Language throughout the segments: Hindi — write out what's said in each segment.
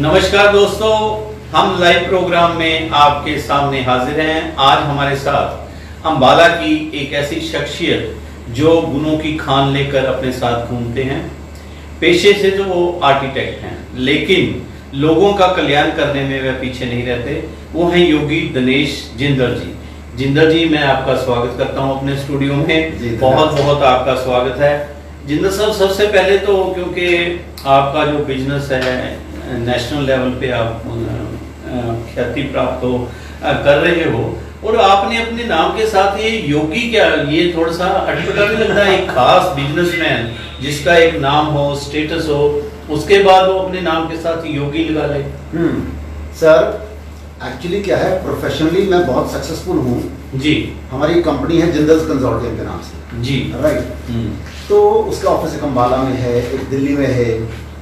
नमस्कार दोस्तों, हम लाइव प्रोग्राम में आपके सामने हाजिर हैं। आज हमारे साथ अंबाला की एक ऐसी शख्सियत जो गुणों की खान लेकर अपने साथ घूमते हैं। पेशे से तो वो आर्किटेक्ट हैं, लेकिन लोगों का कल्याण करने में वे पीछे नहीं रहते। वो हैं योगी दिनेश जिंदल जी। जिंदल जी, मैं आपका स्वागत करता हूं अपने स्टूडियो में। बहुत बहुत आपका स्वागत है। जिंदल साहब, सबसे पहले तो क्योंकि आपका जो बिजनेस है नेशनल लेवल पे आप ख्याति प्राप्त कर रहे हो, और आपने अपने नाम के साथ ये योगी, क्या ये थोड़ा सा अटपटा नहीं लगता है? एक खास बिजनेसमैन जिसका एक नाम हो, स्टेटस हो, उसके बाद वो अपने नाम के साथ योगी लगा ले। सर, एक्चुअली क्या है, प्रोफेशनली मैं बहुत सक्सेसफुल हूँ जी। हमारी कंपनी है जिंदल्स कंसोर्टियम के नाम से जी, राइट। तो उसका ऑफिस एक अंबाला में है, एक दिल्ली में है।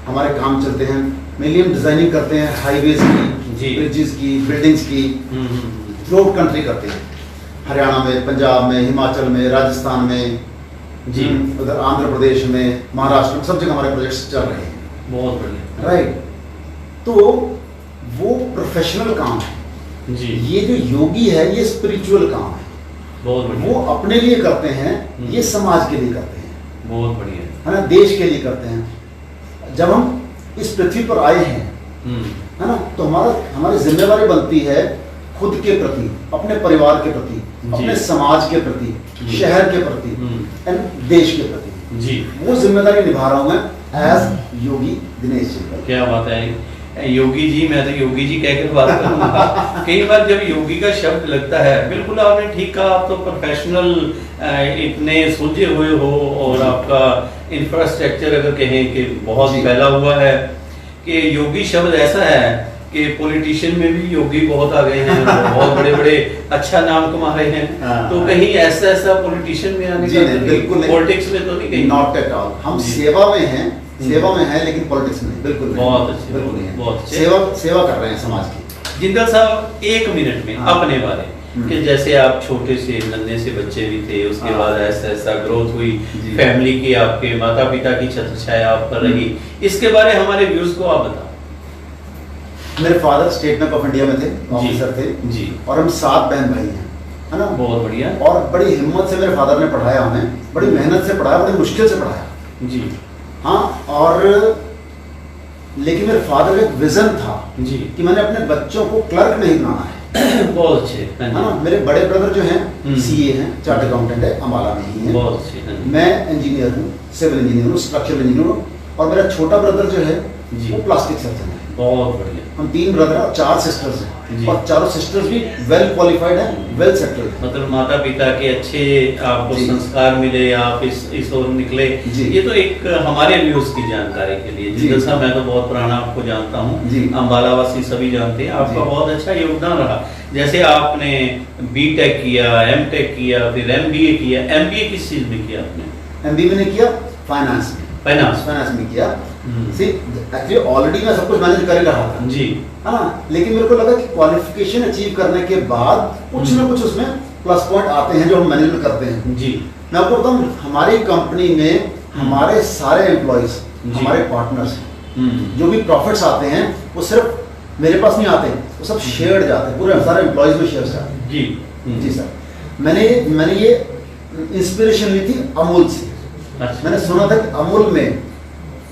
हमारे काम चलते हैं, मेनली हम डिजाइनिंग करते हैं हाईवेज की, ब्रिजेस की, बिल्डिंग्स की, थ्रू कंट्री करते हैं। हरियाणा में, पंजाब में, हिमाचल में, राजस्थान में जी, उधर आंध्र प्रदेश में, महाराष्ट्र में, सब जगह हमारे प्रोजेक्ट्स चल रहे हैं। बहुत बढ़िया, राइट। तो वो प्रोफेशनल काम है जी। ये जो योगी है ये स्पिरिचुअल काम है। बहुत बढ़िया। वो अपने लिए करते हैं, ये समाज के लिए करते हैं। बहुत बढ़िया, है ना, देश के लिए करते हैं। जब हम इस पृथ्वी पर आए हैं, है ना, तो हमारी जिम्मेवारी बनती है खुद के प्रति, अपने परिवार के प्रति, अपने समाज के प्रति, शहर के प्रति एंड देश के प्रति जी। वो जिम्मेदारी निभा रहा हूं मैं एज योगी दिनेश जी। क्या बात है योगी जी, मैं तो योगी जी कहकर बात करूंगा। कई बार जब योगी का शब्द लगता है, बिल्कुल आपने ठीक कहा, आप तो प्रोफेशनल इतने सुलझे हुए हो, और आपका इंफ्रास्ट्रक्चर अगर कहें कि बहुत फैला हुआ है कि योगी शब्द ऐसा है कि पॉलिटिशियन में भी योगी बहुत आ गए हैं, बहुत बड़े बड़े अच्छा नाम कमा रहे हैं। तो कहीं ऐसा पॉलिटिशियन में आने का बिल्कुल, पॉलिटिक्स में तो नहीं कहीं? Not at all. हम सेवा में हैं, सेवा में है, लेकिन पॉलिटिक्स में बिल्कुल नहीं। बहुत अच्छे, बिल्कुल नहीं, बहुत अच्छे। सेवा कर रहे हैं समाज की। जिंदल साहब, एक मिनट में अपने बारे कि जैसे आप छोटे से नन्हे से बच्चे भी थे, उसके बाद ऐसा ग्रोथ हुई, फैमिली की, आपके माता पिता की छत्रछाया आप पर रही, इसके बारे हमारे व्यूज को आप बताओ। मेरे father state bank of India में थे, ऑफिसर थे जी, और हम 7 बहन भाई हैं, है ना। बहुत बढ़िया। और बड़ी हिम्मत से मेरे फादर ने पढ़ाया हमें, बड़ी मेहनत से पढ़ाया, बड़ी मुश्किल से पढ़ाया जी। हाँ, और लेकिन मेरे फादर का एक विजन था जी कि मैंने अपने बच्चों को क्लर्क नहीं बनाना है। बहुत अच्छे, है ना। मेरे बड़े ब्रदर जो हैं सीए हैं, चार्टर्ड अकाउंटेंट है, अंबाला में ही है। बहुत अच्छे। मैं इंजीनियर हूँ, सिविल इंजीनियर हूँ, स्ट्रक्चरल इंजीनियर हूँ, और मेरा छोटा ब्रदर जो है वो प्लास्टिक सर्जन है। बहुत बढ़िया। हम 3 ब्रदर और 4 सिस्टर्स हैं, और चारों सिस्टर्स भी वेल क्वालिफाइड हैं, वेल सेटल्ड। मतलब माता पिता के अच्छे आपको संस्कार मिले, आप इस ओर निकले। ये तो एक हमारे व्यूज की जानकारी के लिए। जिंदल साहब, मैं तो बहुत पुराना आपको जानता हूँ, अंबाला वासी सभी जानते हैं, आपका बहुत अच्छा योगदान रहा। जैसे आपने बीटेक किया, एमटेक किया, फिर एमबीए किया। एमबीए किस चीज में किया आपने? एमबीए मैंने किया फाइनेंस में किया। एक्चुअली ऑलरेडी मैं सब कुछ मैनेज कर रहा था जी, हाँ, लेकिन मेरे को लगा कि क्वालिफिकेशन अचीव करने के बाद कुछ ना कुछ उसमें प्लस पॉइंट आते हैं जो हम मैनेजमेंट करते हैं जी। मैं आपको बताऊं, हमारी कंपनी में हमारे सारे एम्प्लॉइज, हमारे पार्टनर्स, जो भी प्रॉफिट्स आते हैं वो सिर्फ मेरे पास नहीं आते, वो सब शेयर्ड जाते हैं, पूरे सारे एम्प्लॉइज में शेयर जाते हैं जी। जी सर, मैंने ये इंस्पिरेशन ली थी अमूल से। मैंने सुना था कि अमूल में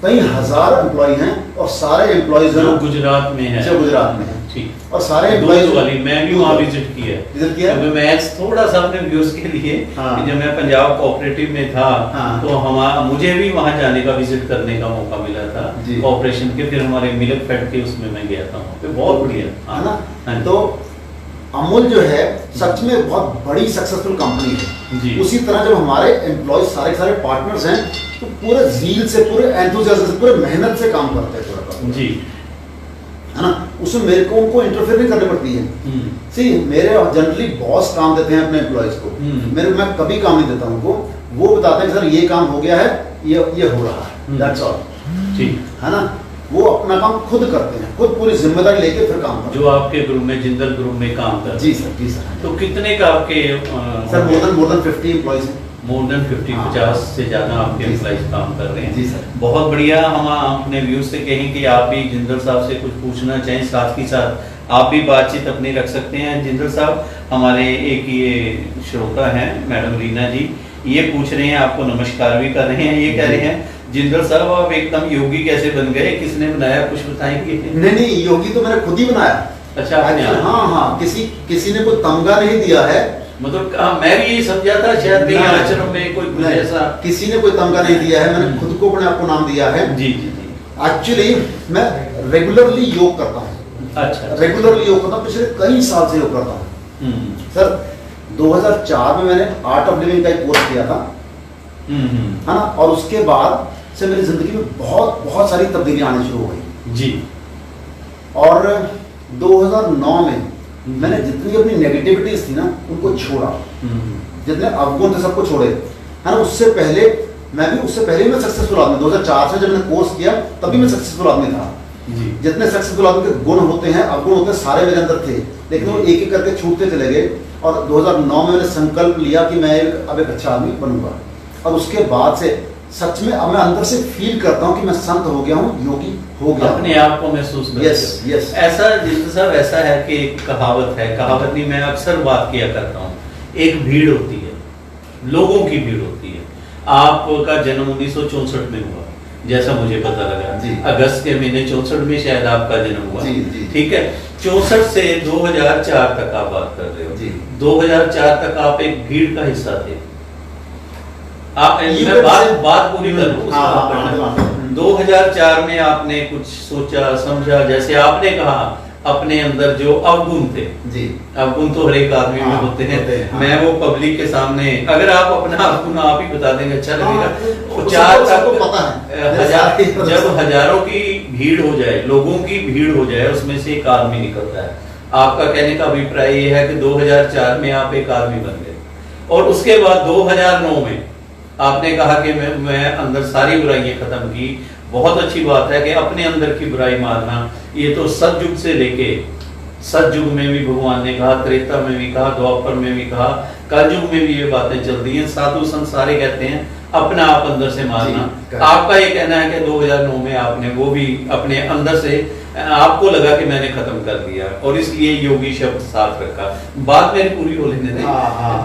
कई हजार एम्प्लॉय हैं, और सारे एम्प्लॉयज जो गुजरात में है, ठीक, और सारे एम्प्लॉयज वाली, मैं भी वहाँ विजिट किया। मैं थोड़ा सा अपने व्यूज के लिए, जब मैं पंजाब कोऑपरेटिव में था, तो मुझे भी वहाँ जाने का, विजिट करने का मौका मिला था कोऑपरेशन के। फिर हमारे मिल्क फेड के उसमें मैं गया था, बहुत बढ़िया, है ना। तो अमूल जो है सच में बहुत बड़ी सक्सेसफुल कंपनी है जी। उसी तरह जब हमारे एम्प्लॉयज सारे पार्टनर्स हैं, तो पूरे ज़ील से, पूरे एंथुसियाज्म से, पूरे मेहनत से काम करते हैं पूरा जी, है ना। उसमें मेरे को उनको इंटरफेयर नहीं करनी पड़ती है। सी, मेरे जनरली बॉस काम देते हैं अपने एम्प्लॉयज को, मैं कभी काम नहीं देता उनको। वो बताते हैं कि सर ये काम हो गया है, ये हो रहा है, दैट्स ऑल ठीक, है ना। वो अपना काम खुद करते हैं, खुद पूरी जिम्मेदारी लेके फिर काम करते हैं। जो आपके ग्रुप में, जिंदल ग्रुप में काम करते हैं जी सर, जी सर। तो कितने का आपके सर मोर देन 50 एम्प्लॉइज हैं। मोर देन 50 से ज़्यादा आपके एम्प्लॉइज काम कर रहे हैं। जी सर। बहुत बढ़िया। हम अपने व्यूज से कहें कि आप भी जिंदल साहब से कुछ पूछना चाहें, साथ ही साथ आप भी बातचीत अपनी रख सकते हैं। जिंदल साहब, हमारे एक ये श्रोता हैं मैडम रीना जी, ये पूछ रहे हैं, आपको नमस्कार भी कर रहे हैं। ये कह रहे हैं जिंदल साहब आप एकदम योगी कैसे बन गए, किसने बनाया, कुछ बताएंगे? नहीं, योगी तो मैंने खुद ही बनाया। अच्छा, आपने? हाँ, किसी ने कोई तमगा नहीं दिया है। मतलब मैं भी यही समझा था शायद कहीं आश्रम में कोई ऐसा, किसी ने कोई तमगा नहीं दिया है, मैंने खुद को अपने आप को नाम दिया है। जी जी जी। एक्चुअली मैं रेगुलरली योग करता हूँ। अच्छा। रेगुलरली योग करता हूँ, पिछले कई साल से योग करता हूँ सर। 2004 में मैंने आर्ट ऑफ लिविंग का एक कोर्स किया था, है ना, और उसके बाद से मेरी जिंदगी में बहुत बहुत सारी तब्दीलियां आनी शुरू हो गई जी। और 2009 में मैंने जितनी अपनी नेगेटिविटीज थी ना उनको छोड़ा, जितने अवगुण थे सबको छोड़े, है ना। उससे पहले मैं सक्सेसफुल आदमी, 2004 से जब मैंने कोर्स किया तभी मैं सक्सेसफुल आदमी था जी। जितने सक्सेसफुल आदमी के गुण होते हैं, अवगुण होते हैं, सारे मेरे अंदर थे, लेकिन वो एक एक करके छूटते चले गए। और 2009 में मैंने संकल्प लिया कि मैं अब एक अच्छा आदमी बनूंगा। और उसके बाद से सच में अब मैं अंदर से फील करता हूँ कि मैं संत हो गया हूँ, योगी हो गया, अपने आप को महसूस करते हो। Yes yes. ऐसा जिंदल साहब, ऐसा है कि एक कहावत है, कहावत नहीं, मैं अक्सर बात किया करता हूँ, एक भीड़ होती है, लोगों की भीड़ होती है। आपका जन्म 1964 में हुआ, जैसा मुझे पता लगा जी। अगस्त के महीने 64 में शायद आपका जन्म हुआ जी, जी। ठीक है। 64 से 2004 तक आप बात कर रहे हो जी। 2004 तक आप एक भीड़ का हिस्सा थे। मैं बात पूरी कर लूं। 2004 में आपने कुछ सोचा समझा, जैसे आपने कहा अपने अंदर जो अवगुण थे जी, अवगुण तो हर एक आदमी में होते हैं। मैं वो पब्लिक के सामने अगर आप अपना अवगुण आप ही बता देंगे अच्छा लगेगा। जब हजारों की भीड़ हो जाए, लोगों की भीड़ हो जाए, उसमें से एक आदमी निकलता है। आपका कहने का अभिप्राय ये है कि 2004 में आप एक आदमी बन गए, और उसके बाद 2009 में आपने कहा कि मैं अंदर सारी बुराइयां खत्म की। बहुत अच्छी बात है कि अपने अंदर की बुराई मारना, ये तो सतयुग से लेके, सतयुग में भी भगवान ने कहा, त्रेता में भी कहा, द्वापर में भी कहा, कलयुग में भी ये बातें चलती हैं। साधु संत सारे कहते हैं अपना आप अंदर से मारना। आपका ये कहना है कि 2009 में आपने वो भी अपने अंदर से आपको लगा कि मैंने खत्म कर दिया, और इसलिए योगी शब्द साथ रखा। बात मेरी पूरी हो लेने दें।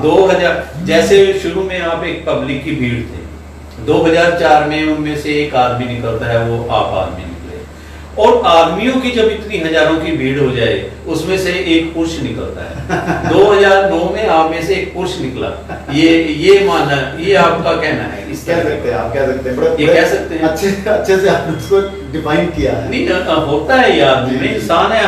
2000 जैसे शुरू में आप एक पब्लिक की भीड़ थे, 2004 में उनमें से एक आदमी निकलता है, वो आप आदमी निकले। और आदमियों की जब इतनी हजारों की भीड़ हो जाए, उसमें से एक पुरुष निकलता है। 2009 में आप में से एक पुरुष निकला, ये मानना, ये आपका कहना है? इस कह सकते हैं, आप कह सकते हैं, ये कह सकते हैं, अच्छे से आपने उसको डिफाइन किया है। नहीं होता है, ये आदमी में इंसान है,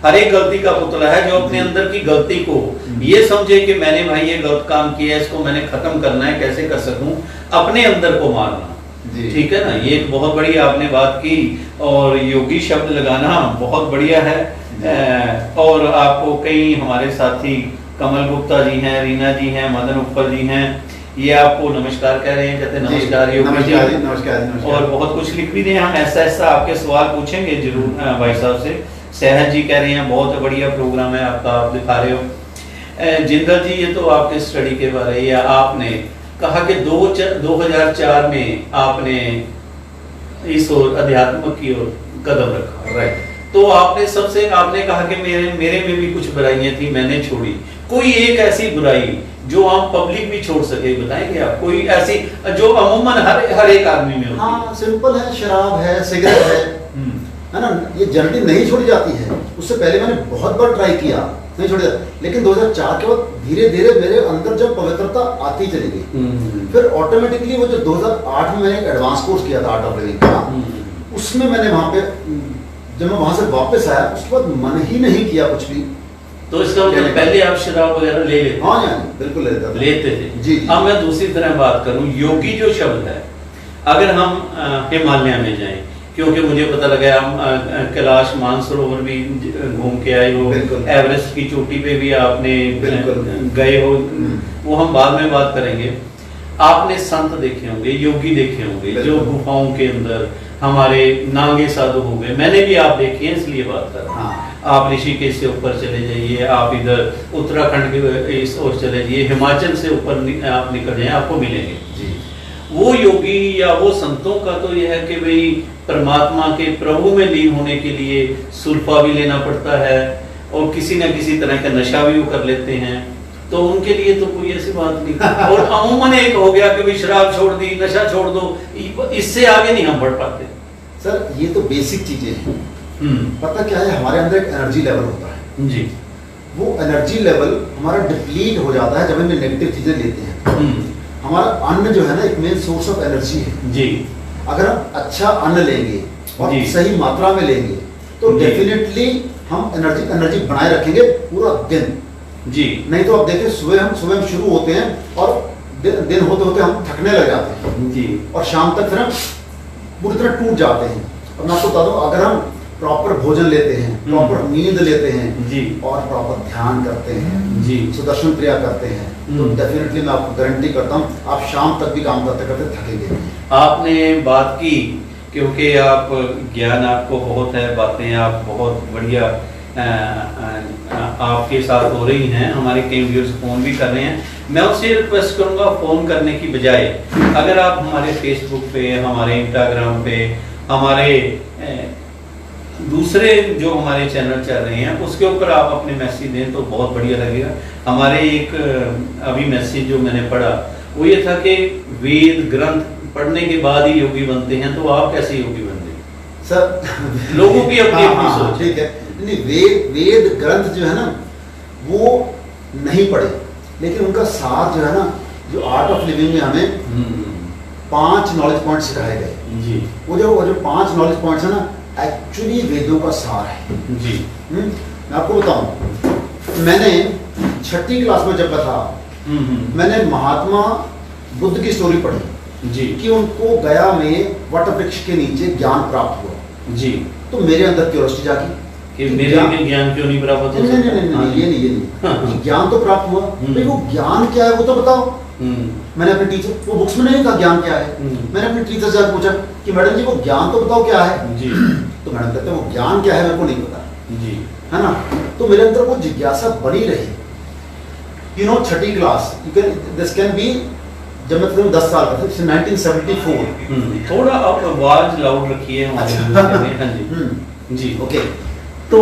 हर एक गलती का पुतला है जो अपने अंदर की गलती को ये समझे कि मैंने भाई ये गलत काम किया है, इसको मैंने खत्म करना है, कैसे कर सकूं, अपने अंदर को मारना। ठीक है ना, ये एक बहुत बड़ी आपने बात की, और योगी शब्द लगाना बहुत बढ़िया है। और आपको कई हमारे साथी कमल गुप्ता जी हैं, रीना जी हैं, मदन उप्पर जी हैं, ये आपको नमस्कार कह रहे हैं, कहते हैं नमस्कार योगी जी, नमस्कार। और बहुत कुछ लिख भी रहे हैं, हम ऐसा आपके सवाल पूछेंगे जरूर भाई साहब से। सहज जी कह रहे हैं बहुत बढ़िया प्रोग्राम है आपका, आप दिखा रहे हो। जिंदल जी, ये तो आपके स्टडी के बारे, या आपने कहा कि 2004 में आपने इस ओर अध्यात्म की ओर कदम रखा, राइट। तो आपने कहा कि मेरे में भी कुछ बुराइयां थी, मैंने छोड़ी। कोई एक ऐसी बुराई जो आप पब्लिक भी छोड़ सके, बताएंगे आप? कोई ऐसी जो अमूमन हर एक आदमी में होती है? हाँ, सिंपल है, शराब है, सिगरेट है ना, ये जल्दी नहीं छोड़ी जाती है। उससे पहले मैंने बहुत बार ट्राई किया, नहीं छोड़ी जाती, लेकिन 2004 के बाद धीरे धीरे मेरे अंदर जब पवित्रता आती चली गई, फिर ऑटोमेटिकली वो जो 2008 में मैंने एक एडवांस कोर्स किया था आर्ट ऑफ लिविंग का, उसमें मैंने वहां पे, जब मैं वहां से वापस आया, उसके बाद मन ही नहीं किया कुछ भी। तो इसका मतलब पहले आप शराब वगैरह ले लेते? हाँ बिल्कुल लेते थे जी। अब मैं दूसरी तरह बात करूं, योगी जो शब्द है, अगर हम हिमालय में जाएं, क्योंकि मुझे पता लगा हम कैलाश मानसरोवर भी घूम के आए हो, एवरेस्ट की चोटी पे भी आपने गए हो, वो हम बाद में बात करेंगे। आपने संत देखे होंगे, योगी देखे होंगे, जो गुफाओं के अंदर हमारे नांगे साधु हो गए, मैंने भी आप देखे हैं, इसलिए बात कर रहा हूँ। आप ऋषिकेश से ऊपर चले जाइए, आप इधर उत्तराखंड के इस ओर चले जाइए, हिमाचल से ऊपर आप निकल जाइए, आपको मिलेंगे जी। वो योगी या वो संतों का तो यह है कि भाई परमात्मा के प्रभु में लीन होने के लिए सुल्फा भी लेना पड़ता है और किसी न किसी तरह का नशा भी वो कर लेते हैं, तो उनके लिए तो कोई ऐसी बात नहीं। और अमूमन एक हो गया कि भाई शराब छोड़ दी, नशा छोड़ दो, इससे आगे नहीं हम बढ़ पाते। सर ये तो बेसिक चीजें हैं। पता क्या है, हमारे अंदर एक एनर्जी लेवल होता है जी। वो एनर्जी लेवल हमारा डिप्लीट हो जाता है जब हम नेगेटिव चीजें लेते हैं। हमारा अन्न जो है ना एक मेन सोर्स ऑफ एनर्जी है जी। अगर हम अच्छा अन्न लेंगे और जी। सही मात्रा में लेंगे तो जी। डेफिनेटली हम एनर्जी बनाए रखेंगे पूरा दिन। जी। नहीं तो आप देखिए सुबह हम शुरू होते हैं और दिन होते होते हम थकने लग जाते हैं जी। और शाम तक फिर हम पूरी तरह टूट जाते हैं। और मैं आपको बता दूं, अगर हम प्रॉपर भोजन लेते हैं, प्रॉपर नींद लेते हैं जी। और प्रॉपर ध्यान करते हैं जी। सुदर्शन क्रिया करते हैं तो डेफिनेटली मैं आपको गारंटी करता हूँ आप शाम तक भी काम करते करते थकेंगे नहीं। आपने बात की क्योंकि आप ज्ञान आपको बहुत है, बातें आप बहुत बढ़िया आपके साथ हो रही हैं, हमारे कई व्यूअर्स फोन भी कर रहे हैं। मैं उससे रिक्वेस्ट करूंगा फोन करने की बजाय अगर आप हमारे फेसबुक पे, हमारे इंस्टाग्राम पे, हमारे दूसरे जो हमारे चैनल चल रहे हैं उसके ऊपर आप अपने मैसेज दें तो बहुत बढ़िया लगेगा। हमारे एक अभी मैसेज जो मैंने पढ़ा वो ये था कि वेद ग्रंथ पढ़ने के बाद ही योगी बनते हैं, तो आप कैसे योगी बन गए? सर लोगों की अपनी अपनी सोच। ठीक है, नहीं वेद ग्रंथ जो है ना वो नहीं पढ़े, लेकिन उनका सार जो है ना, जो आर्ट ऑफ लिविंग में हमें 5 नॉलेज पॉइंट सिखाए गए जी। वो जो 5 नॉलेज पॉइंट्स है ना एक्चुअली वेदों का सार है जी। मैं आपको बताऊं, मैंने 6ठी क्लास में जब था मैंने महात्मा बुद्ध की स्टोरी पढ़ी जी कि उनको गया में वट वृक्ष के नीचे ज्ञान प्राप्त हुआ जी। तो मेरे अंदर क्यूरियोसिटी जागी कि मेरे में ज्ञान क्यों नहीं प्राप्त हो नहीं, ये नहीं कि ज्ञान तो प्राप्त हुआ, भाई वो ज्ञान क्या है वो तो बताओ। मैंने अपने टीचर, वो बुक्स में नहीं कहा ज्ञान क्या है, मैंने अपने टीचर से पूछा कि मैडम जी वो ज्ञान तो बताओ क्या है जी। तो मैडम कहते वो ज्ञान क्या है मेरे को नहीं पता जी, है ना। तो मेरे अंदर वो जिज्ञासा बनी रही। 6ठी क्लास दिस कैन बी जब मैं 10 साल का था, 1974। थोड़ा आप आवाज लाउड रखिए हमारे हाँ जी जी। ओके, तो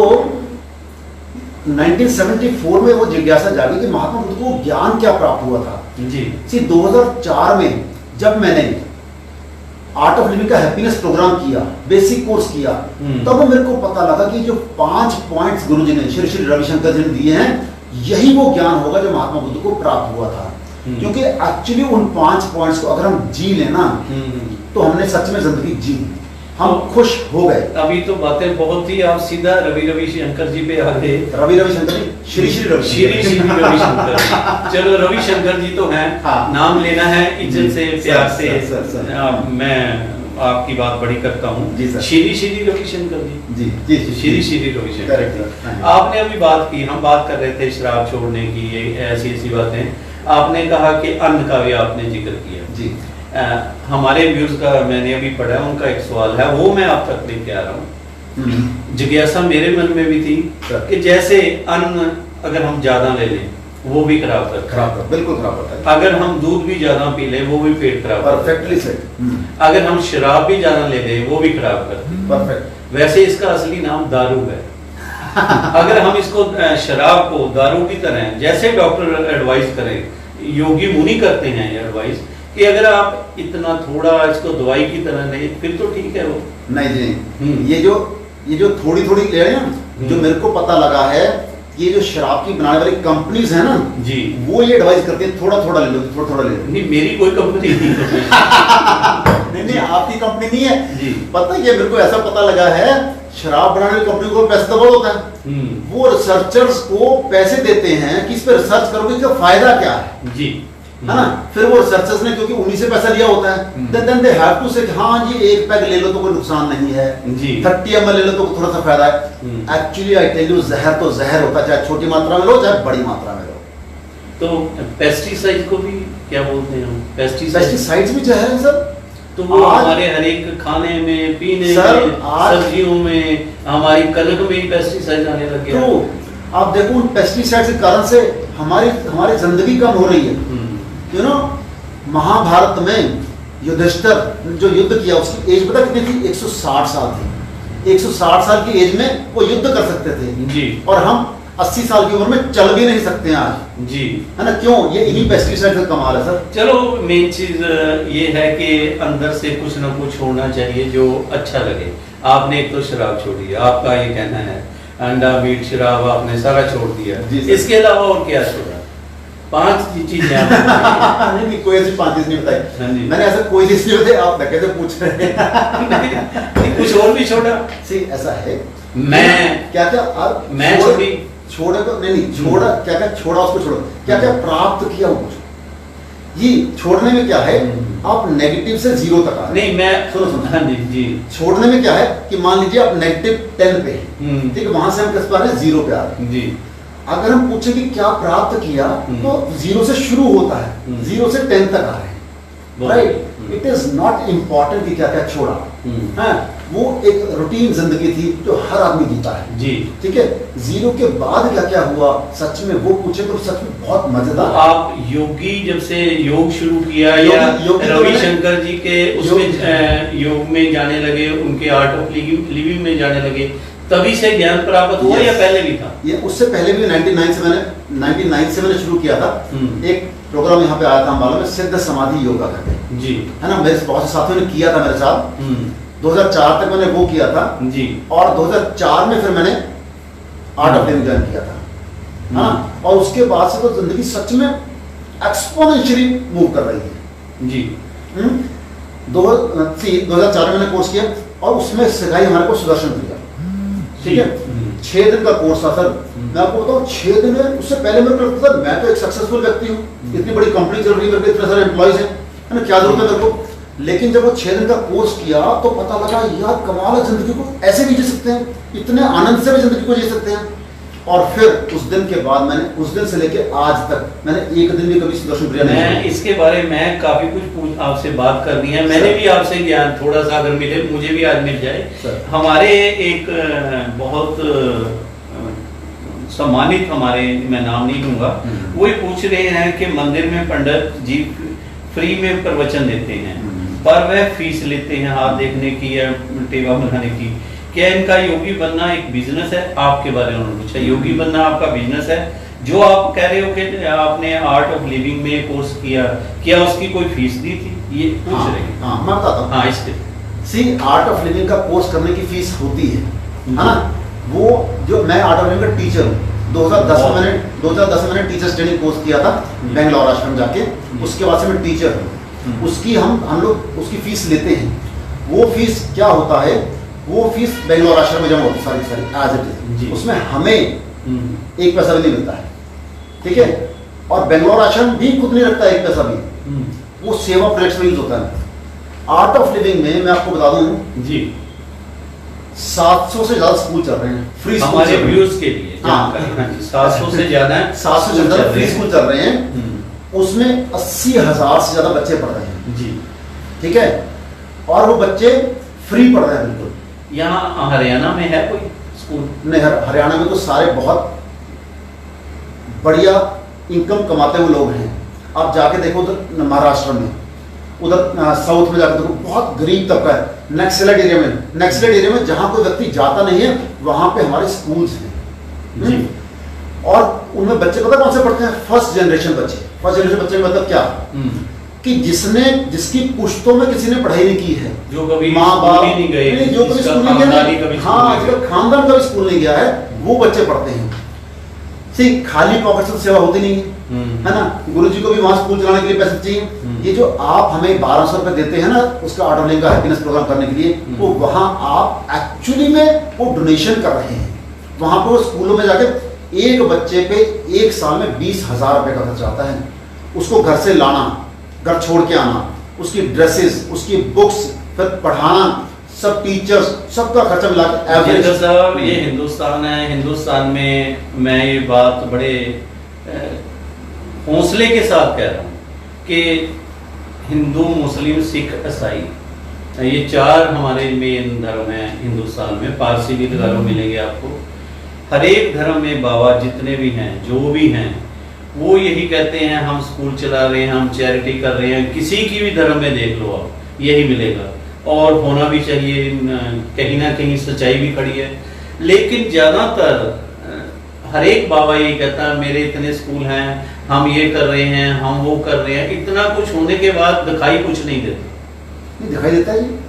1974 में वो जिज्ञासा जागी कि महात्मा बुद्ध को ज्ञान क्या प्राप्त हुआ था जी। 2004 में जब मैंने आर्ट ऑफ लिविंग का हैप्पीनेस प्रोग्राम किया, बेसिक कोर्स किया, तब मेरे को पता लगा कि जो 5 पॉइंट्स गुरुजी ने, श्री श्री रविशंकर जी ने दिए हैं, यही वो ज्ञान होगा जो महात्मा बुद्ध को प्राप्त हुआ था। क्योंकि एक्चुअली उन 5 पॉइंट्स को अगर हम जी लेना तो हमने सच में जिंदगी जी, हम खुश हो गए। अभी तो बातें बहुत ही, आप सीधा रवि शंकर जी पे आ गए। रवि शंकर जी, श्री श्री रविशंकर। चलो रविशंकर जी तो हैं, नाम लेना है इज्जत से, प्यार से। मैं आपकी बात बड़ी करता हूँ। श्री श्री रविशंकर जी जी, श्री श्री रविशंकर। आपने अभी बात की, हम बात कर रहे थे शराब छोड़ने की, ये ऐसी ऐसी बातें। आपने कहा कि अन्न का भी आपने जिक्र किया जी। हमारे व्यूज का मैंने अभी पढ़ा, उनका एक सवाल है, वो मैं आप तक लेके आ रहा हूँ। जिज्ञासा मेरे मन में भी थी कि जैसे अन्न अगर हम ज्यादा ले लें वो भी खराब करता है, बिल्कुल खराब करता है। अगर हम दूध भी ज्यादा पी लें वो भी पेट खराब करता है। Perfectly set. अगर हम शराब भी ज्यादा ले लें वो भी खराब करता है। परफेक्ट। वैसे इसका असली नाम दारू है। अगर हम इसको शराब को दारू की तरह, जैसे डॉक्टर एडवाइस करें, योगी मुनि करते हैं ये एडवाइस कि अगर आप इतना थोड़ा इसको दवाई की तरह लें फिर तो ठीक है वो। नहीं जी, ये जो थोड़ी थोड़ी ले रहे हैं, जो मेरे को पता लगा है, ये जो शराब की बनाने वाली कंपनीज है ना जी, वो ये एडवाइस करते हैं थोड़ा थोड़ा ले लो, थोड़ा थोड़ा ले लो। नहीं, मेरी कोई कंपनी नहीं। नहीं, आपकी कंपनी नहीं है जी। पता है, ये मेरे को ऐसा पता लगा है, शराब बनाने वाली कंपनी को पैसा दबा होता है, वो रिसर्चर्स को पैसे देते हैं कि इस पर रिसर्च करोगे, इसका फायदा क्या है जी, है ना। फिर वो रिसर्चर्स ने, क्योंकि उन्हीं से पैसा लिया होता है, देन दे हैव टू से हाँ जी 1 पैक ले लो तो कोई नुकसान नहीं है जी, 30 ml ले लो तो थोड़ा सा फायदा है। एक्चुअली आई टेल यू, जहर तो जहर होता है, चाहे छोटी मात्रा में लो चाहे बड़ी मात्रा में लो। तो पेस्टिसाइड को भी क्या बोलते हैं हम? पेस्टिसाइड्स भी जहर है सर। तो वो हमारे हर एक खाने में, पीने सर, में, सब्जियों में, हमारी कनक में ही पेस्टिसाइड आने लग गया। तो आप देखो उन पेस्टिसाइड के कारण से हमारी जिंदगी कम हो रही है। यू नो, महाभारत में युधिष्ठिर जो युद्ध किया उसकी एज पता कितनी थी? 160 साल थी। 160 साल की एज में वो युद्ध कर सकते थे जी। और हम 80 साल की उम्र में चल भी नहीं सकते हैं आज जी, है ना। क्यों? ये इन्हीं पेस्टिसाइड का कमाल है सर। चलो मेन चीज ये है कि अंदर से कुछ ना कुछ होना चाहिए जो अच्छा लगे। आपने एक तो शराब छोड़ी, आपका ये कहना है, अंडा मीट शराब आपने सारा छोड़ दिया, इसके अलावा और क्या छोड़ा? 5 चीजें आपने नहीं, कोई ऐसी 5 चीज नहीं हाँ बताई जी। मैंने, ऐसा कोई चीज नहीं बताई। आप कैसे पूछ रहे हैं? कुछ और भी छोड़ा? सी ऐसा है, मैं क्या क्या आप मैं छोड़ी छोड़े तो नहीं छोड़ा, क्या क्या छोड़ा उसको छोड़ो, क्या क्या प्राप्त किया वो पूछो। ये छोड़ने में क्या है, आप नेगेटिव से 0 तक आ रहे हैं। नहीं, मैं सुनो हाँ जी जी। छोड़ने में क्या है कि मान लीजिए आप -10 पे हैं, ठीक है, वहां से हम किस पा रहे हैं? 0 पे आ रहे हैं जी। अगर हम पूछे कि क्या प्राप्त किया तो 0 से शुरू होता है, 0 से 10 तक आ रहे हैं, right. It is not important कि क्या क्या छोड़ा, हाँ, वो एक रूटीन जिंदगी थी जो हर आदमी जीता है जी, ठीक है। 0 के बाद क्या क्या हुआ सच में वो पूछे तो सच में बहुत मजेदार। आप योगी जब से योग शुरू किया या योगी रविशंकर जी के उसमें योग में जाने लगे, उनके आर्ट ऑफ लिविंग में जाने लगे, तभी से ज्ञान प्राप्त हुआ या पहले भी था? ये उससे पहले भी 99 से मैंने शुरू किया था। एक प्रोग्राम यहाँ पे आया था अम्बाला में, सिद्ध समाधि योगा करके जी, है ना। मेरे बहुत से साथियों ने किया था मेरे साथ। 2004 तक मैंने वो किया था जी, और 2004 में फिर मैंने आर्ट ऑफ लिविंग ज्वाइन किया था, है ना। और उसके बाद से तो जिंदगी सच में एक्सपोनेंशियली मूव कर रही है जी। 2004 में मैंने कोर्स किया और उसमें सिखाई हमारे को सुदर्शन क्रिया, ठीक है। 6 दिन का कोर्स था सर। मैं आपको बताऊं 6 दिन में, उससे पहले मेरे को लगता था मैं तो एक सक्सेसफुल व्यक्ति हूँ, इतनी बड़ी कंपनी चल रही है, मेरे को इतने सारे एम्प्लॉइज हैं, है ना, क्या जरूरत है मेरे को। लेकिन जब वो 6 दिन का कोर्स किया तो पता लगा यार कमाल है, जिंदगी को ऐसे भी जी सकते हैं, इतने आनंद से भी जिंदगी को जी सकते हैं। और फिर उस दिन के बाद मैंने, उस दिन से लेके आज तक मैंने एक दिन भी कभी सुदर्शन क्रिया नहीं। मैं इसके बारे में काफी कुछ आपसे बात करनी है, मैंने भी आपसे ज्ञान थोड़ा सा अगर मिले, मुझे भी आज मिल जाए। हमारे एक बहुत सम्मानित, हमारे मैं नाम नहीं लूंगा, वो ही पूछ रहे हैं कि मंदिर में पंडित जी फ्री में प्रवचन देते हैं पर वह फीस लेते हैं हाथ देखने की या टेवा बनाने की, क्या इनका योगी बनना एक बिजनेस है? आपके बारे में उन्होंने पूछा, योगी बनना आपका बिजनेस है? जो आप कह रहे हो कि आपने आर्ट ऑफ लिविंग में कोर्स किया, क्या उसकी कोई फीस दी थी? ये पूछ रहे हैं। हाँ, मैं बताता हूँ। हाँ, इसके सी आर्ट ऑफ लिविंग का कोर्स करने की फीस होती है ना। वो जो मैं आर्ट ऑफ लिविंग का टीचर हूँ, 2010 में मैंने टीचर्स ट्रेनिंग कोर्स किया था बेंगलोर आश्रम जाके, उसके बाद से मैं टीचर हूँ। उसकी हम लोग उसकी फीस लेते हैं। वो फीस क्या होता है, वो फीस बेंगलोर आश्रम में जमा होती सारी एज इट इज, उसमें हमें 1 पैसा भी नहीं मिलता है, ठीक है। और बेंगलोर आश्रम भी खुद नहीं रखता 1 पैसा भी, वो सेवा प्रोजेक्ट्स में यूज होता है। आर्ट ऑफ लिविंग में मैं आपको बता दूं जी, 700 से ज्यादा स्कूल चल रहे हैं फ्री स्कूल, हमारे व्यूअर्स के लिए जानकारी। 700 से ज्यादा है, 700 से ज्यादा फ्री स्कूल चल रहे हैं, उसमें 80,000 से ज्यादा बच्चे पढ़ रहे हैं जी, ठीक है। और वो बच्चे फ्री पढ़ रहे हैं बिल्कुल। यहाँ हरियाणा में है कोई स्कूल? नहीं, हरियाणा में तो सारे बहुत बढ़िया इनकम कमाते हुए लोग हैं। आप जाके देखो उधर महाराष्ट्र में, उधर साउथ में जाके देखो, बहुत गरीब तबका है। नक्सलेट एरिया में जहाँ कोई व्यक्ति जाता नहीं है वहां पे हमारे स्कूल्स हैं जी। और उनमें बच्चे पता कौन से पढ़ते हैं? फर्स्ट जनरेशन बच्चे का मतलब क्या कि जिसकी पुश्तों में किसी ने पढ़ाई नहीं की है, जो कभी माँ बाप नहीं गए, जो कभी स्कूल नहीं गया, हाँ, जिसका खानदान कभी स्कूल नहीं गया है, वो बच्चे पढ़ते हैं। सी खाली पॉकेट से सेवा होती नहीं है ना। गुरुजी को भी वहां स्कूल चलाने के लिए पैसे चाहिए। ये जो आप हमें 1200 रुपए देते हैं ना उसका आर्ट ऑफ लिविंग का हैप्पीनेस प्रोग्राम करने के लिए, वो वहां आप एक्चुअली में वो डोनेशन कर रहे हैं। वहां पर स्कूलों में जाके एक बच्चे पे 1 साल में 20,000 रुपए का खर्चा आता है। उसको घर से लाना, घर छोड़ के आना, उसकी ड्रेसेस, उसकी बुक्स, फिर पढ़ाना, सब टीचर्स, सबका खर्चा मिला के एवरेज। साहब ये हिंदुस्तान है, हिंदुस्तान में मैं ये बात बड़े हौसले के साथ कह रहा हूँ कि हिंदू, मुस्लिम, सिख, ईसाई ये 4 हमारे मेन धर्म हैं हिंदुस्तान में। पारसी भी धर्म मिलेंगे आपको। हर एक धर्म में बाबा जितने भी हैं, जो भी हैं, वो यही कहते हैं हम स्कूल चला रहे हैं, हम चैरिटी कर रहे हैं। किसी की भी धर्म में देख लो आप, यही मिलेगा और होना भी चाहिए। कहीं ना कहीं सच्चाई भी खड़ी है, लेकिन ज़्यादातर हर एक बाबा यही कहता है मेरे इतने स्कूल हैं, हम ये कर रहे हैं, हम वो कर रहे हैं। इतना कुछ होने के बाद दिखाई कुछ नहीं देता। नहीं दिखाई देता है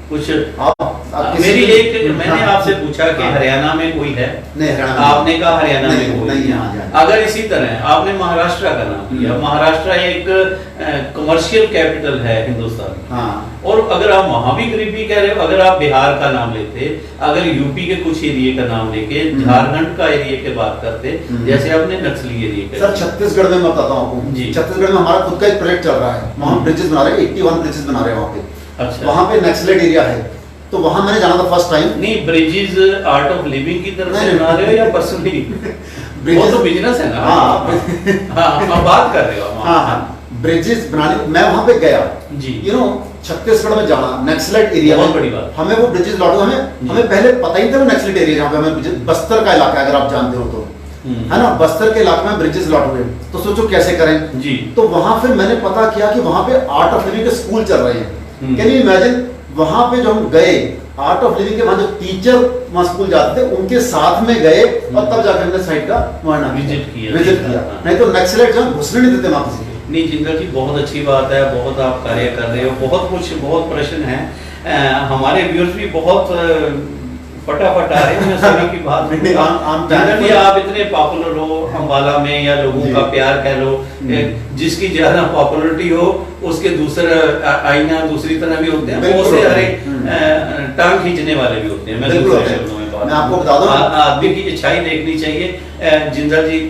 कुछ आप मेरी एक मैंने आपसे पूछा कि हरियाणा में कोई है? नहीं, हरियाणा आपने कहा हरियाणा में कोई नहीं। अगर इसी तरह आपने महाराष्ट्र का नाम लिया, महाराष्ट्र एक कमर्शियल कैपिटल है हिंदुस्तान। हाँ। और अगर आप वहां भी गरीबी कह रहे हो, अगर आप बिहार का नाम लेते, अगर यूपी के कुछ एरिया का नाम लेके झारखंड का एरिया की बात करते, जैसे आपने नक्सली एरिया सर छत्तीसगढ़ में मैं बताता हूँ आपको। छत्तीसगढ़ में हमारा खुद का एक प्रोजेक्ट चल रहा है, वहाँ ब्रिजेस बना रहे हैं, 81 ब्रिजेस बना रहे हैं वहाँ पे। अच्छा। वहाँ पे नक्सलेट एरिया है, तो वहाँ मैंने जाना था फर्स्ट टाइम। नहीं, ब्रिजेस आर्ट ऑफ लिविंग की तरफ से बना रहे हो या पर्सनली? वो तो बिजनेस है ना। हाँ, आप बात कर रहे हो। हाँ, ब्रिजेस बनाने मैं वहाँ पे गया जी। छत्तीसगढ़ में जाना नक्सलेट एरिया, बहुत बड़ी बात। हमें वो ब्रिजेस लौटे, हमें पहले पता ही था वो नक्सलेट एरिया जहाँ पे हमें बस्तर का इलाका है, अगर आप जानते हो तो, है ना। बस्तर के इलाके में ब्रिजेस लौट हुए, तो सोचो कैसे करें जी। तो वहां फिर मैंने पता किया कि वहां पे आर्ट ऑफ लिविंग के स्कूल चल रहे हैं। कैन यू इमेजिन, वहां पे जो हम गए आर्ट ऑफ लिविंग के वहां जो टीचर वहां स्कूल जाते थे उनके साथ में गए और तब जाकर हमने साइट का मुआयना विजिट किया। नहीं तो नक्सलेट जो घुसने नहीं देते वहां किसी को। नहीं जिंदल जी, बहुत अच्छी बात है, बहुत आप कार्य कर रहे हो, बहुत कुछ, बहुत प्रश्न है। हमारे व्यूअर्स भी बहुत फटाफट आ रहे हैं। मैं सभी की बात नहीं, आप इतने पॉपुलर हो अम्बाला में, या लोगों का प्यार कह लो, जिसकी ज्यादा पॉपुलरिटी हो उसके दूसरा आईना दूसरी तरह भी होते हैं, बहुत से हरे टांग खींचने वाले भी होते हैं। मैं दूसरे शब्दों में बात आपको बता दूं, आदमी की अच्छाई देखनी चाहिए। जिंदल जी,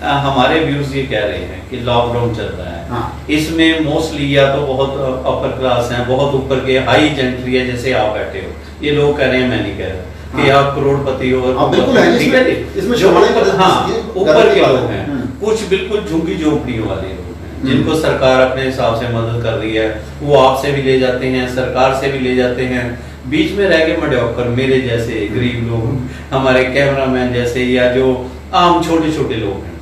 हमारे व्यूज ये कह रहे हैं कि लॉकडाउन चल रहा है। हाँ। इसमें मोस्टली या तो बहुत अपर क्लास हैं, बहुत ऊपर के हाई जेंट्री है, जैसे आप बैठे हो, ये लोग कह रहे हैं, मैं नहीं कह रहा कि आप करोड़पति हो। बिल्कुल है, ठीक है, इसमें ऊपर के लोग हैं, कुछ बिल्कुल झुग्गी झोपड़ियों वाले लोग हैं, जिनको सरकार अपने हिसाब से मदद कर रही है, वो आपसे भी ले जाते हैं, सरकार से भी ले जाते हैं। बीच में रह के मडियोकर मेरे जैसे गरीब लोग, हमारे कैमरामैन जैसे, या जो आम छोटे छोटे लोग हैं,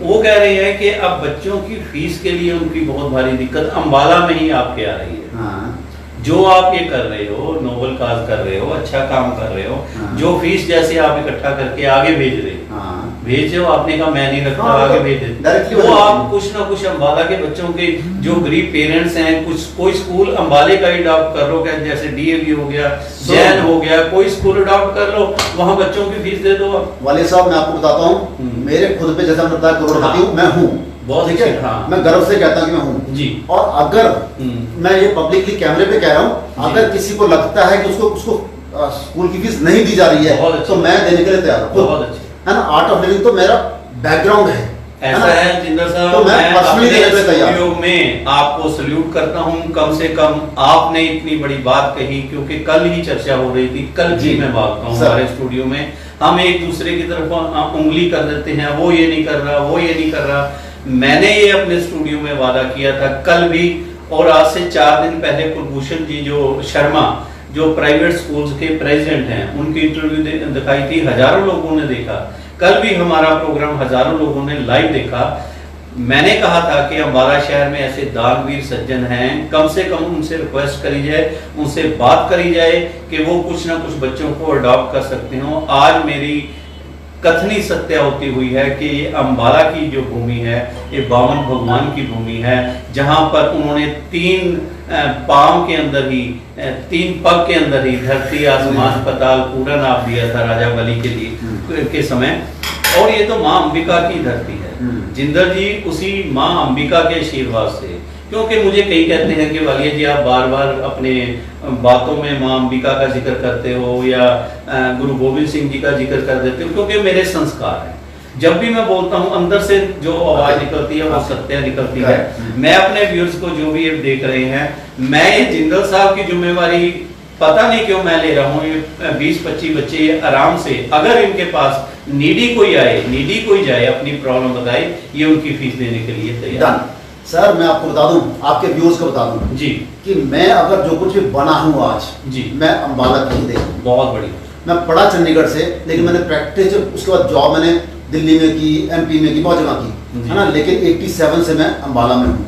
वो कह रहे हैं कि अब बच्चों की फीस के लिए उनकी बहुत भारी दिक्कत अम्बाला में ही आपके आ रही है। हाँ। जो आप ये कर रहे हो, नोबल काज कर रहे हो, अच्छा काम कर रहे हो। हाँ। जो फीस जैसे आप इकट्ठा करके आगे भेज रहे हो, हाँ। भेजे हो, आपने कहा मैं नहीं रखता, आगे भेज देते, वो आप कुछ ना कुछ अम्बाला के बच्चों के जो गरीब पेरेंट्स हैं, कुछ कोई स्कूल अम्बाले का ही अडॉप्ट कर लो, जैसे डीएवी हो गया, जैन हो गया, कोई स्कूल अडॉप्ट कर लो, वहाँ बच्चों की फीस दे दो। वाले साहब, मैं आपको बताता हूँ, मेरे खुद पे जैसा मतलब करोड़पति हूँ, मैं हूँ, बहुत ठीक है। हाँ। मैं गर्व से कहता हूँ कि मैं हूँ जी। और अगर मैं ये पब्लिकली कैमरे पे कह रहा हूँ, अगर किसी को लगता है कि उसको स्कूल की फीस नहीं दी जा रही है, तो मैं देने के लिए तैयार हूँ, है ना। आर्ट ऑफ लिविंग तो मेरा बैकग्राउंड है, ऐसा है जिंदर साहब। तो मैं पर्सनली देने के लिए तैयार हूँ। में आपको सल्यूट करता हूँ, कम से कम आपने इतनी बड़ी बात कही, क्योंकि कल ही चर्चा हो रही थी, कल जी मैं बात कहूँ हमारे स्टूडियो में, हम एक दूसरे की तरफ उंगली कर देते हैं, वो ये नहीं कर रहा, वो ये नहीं कर रहा। मैंने ये अपने स्टूडियो में वादा किया था कल भी, और आज से 4 दिन पहले कुलभूषण जी जो शर्मा, जो प्राइवेट स्कूल्स के प्रेसिडेंट हैं, उनकी इंटरव्यू दिखाई थी, हजारों लोगों ने देखा। कल भी हमारा प्रोग्राम हजारों लोगों ने लाइव देखा। मैंने कहा था कि अम्बाला शहर में ऐसे दानवीर सज्जन हैं, कम से कम उनसे रिक्वेस्ट करी जाए, उनसे बात करी जाए कि वो कुछ ना कुछ बच्चों को अडॉप्ट कर सकते हो। आज मेरी कथनी सत्य होती हुई है कि अम्बाला की जो भूमि है, ये बावन भगवान की भूमि है, जहां पर उन्होंने 3 पाँव के अंदर ही, 3 पग के अंदर ही धरती आसमान पताल पूरा नाप दिया था राजा बलि के लिए के समय। और ये तो माँ अंबिका की धरती है जिंदर जी, उसी माँ अंबिका के आशीर्वाद से। क्योंकि मुझे कई कहते हैं कि वालिया जी आप बार बार अपने बातों में माँ अंबिका का जिक्र करते हो, या गुरु गोविंद सिंह जी का जिक्र कर देते हो, क्योंकि मेरे संस्कार हैं। जब भी मैं बोलता हूँ, अंदर से जो आवाज निकलती है वो सत्य निकलती है। मैं अपने व्यूअर्स को, जो भी देख रहे हैं, मैं ये जिंदल साहब की जिम्मेवारी पता नहीं क्यों मैं ले रहा हूँ। ये 20-25 बच्चे आराम से, अगर इनके पास नीडी कोई आए, नीडी कोई जाए, अपनी प्रॉब्लम बताए, ये उनकी फीस देने के लिए तैयार। सर मैं आपको बता दूं, आपके व्यूअर्स को बता दूं जी कि मैं अगर जो कुछ भी बना हूं आज जी, मैं अंबाला की ही देखूं। बहुत बढ़िया। मैं पढ़ा चंडीगढ़ से, लेकिन मैंने प्रैक्टिस उसके बाद जॉब मैंने दिल्ली में की, एमपी में की, बहुत जगह की, है ना, लेकिन 87 से मैं अंबाला में हूँ।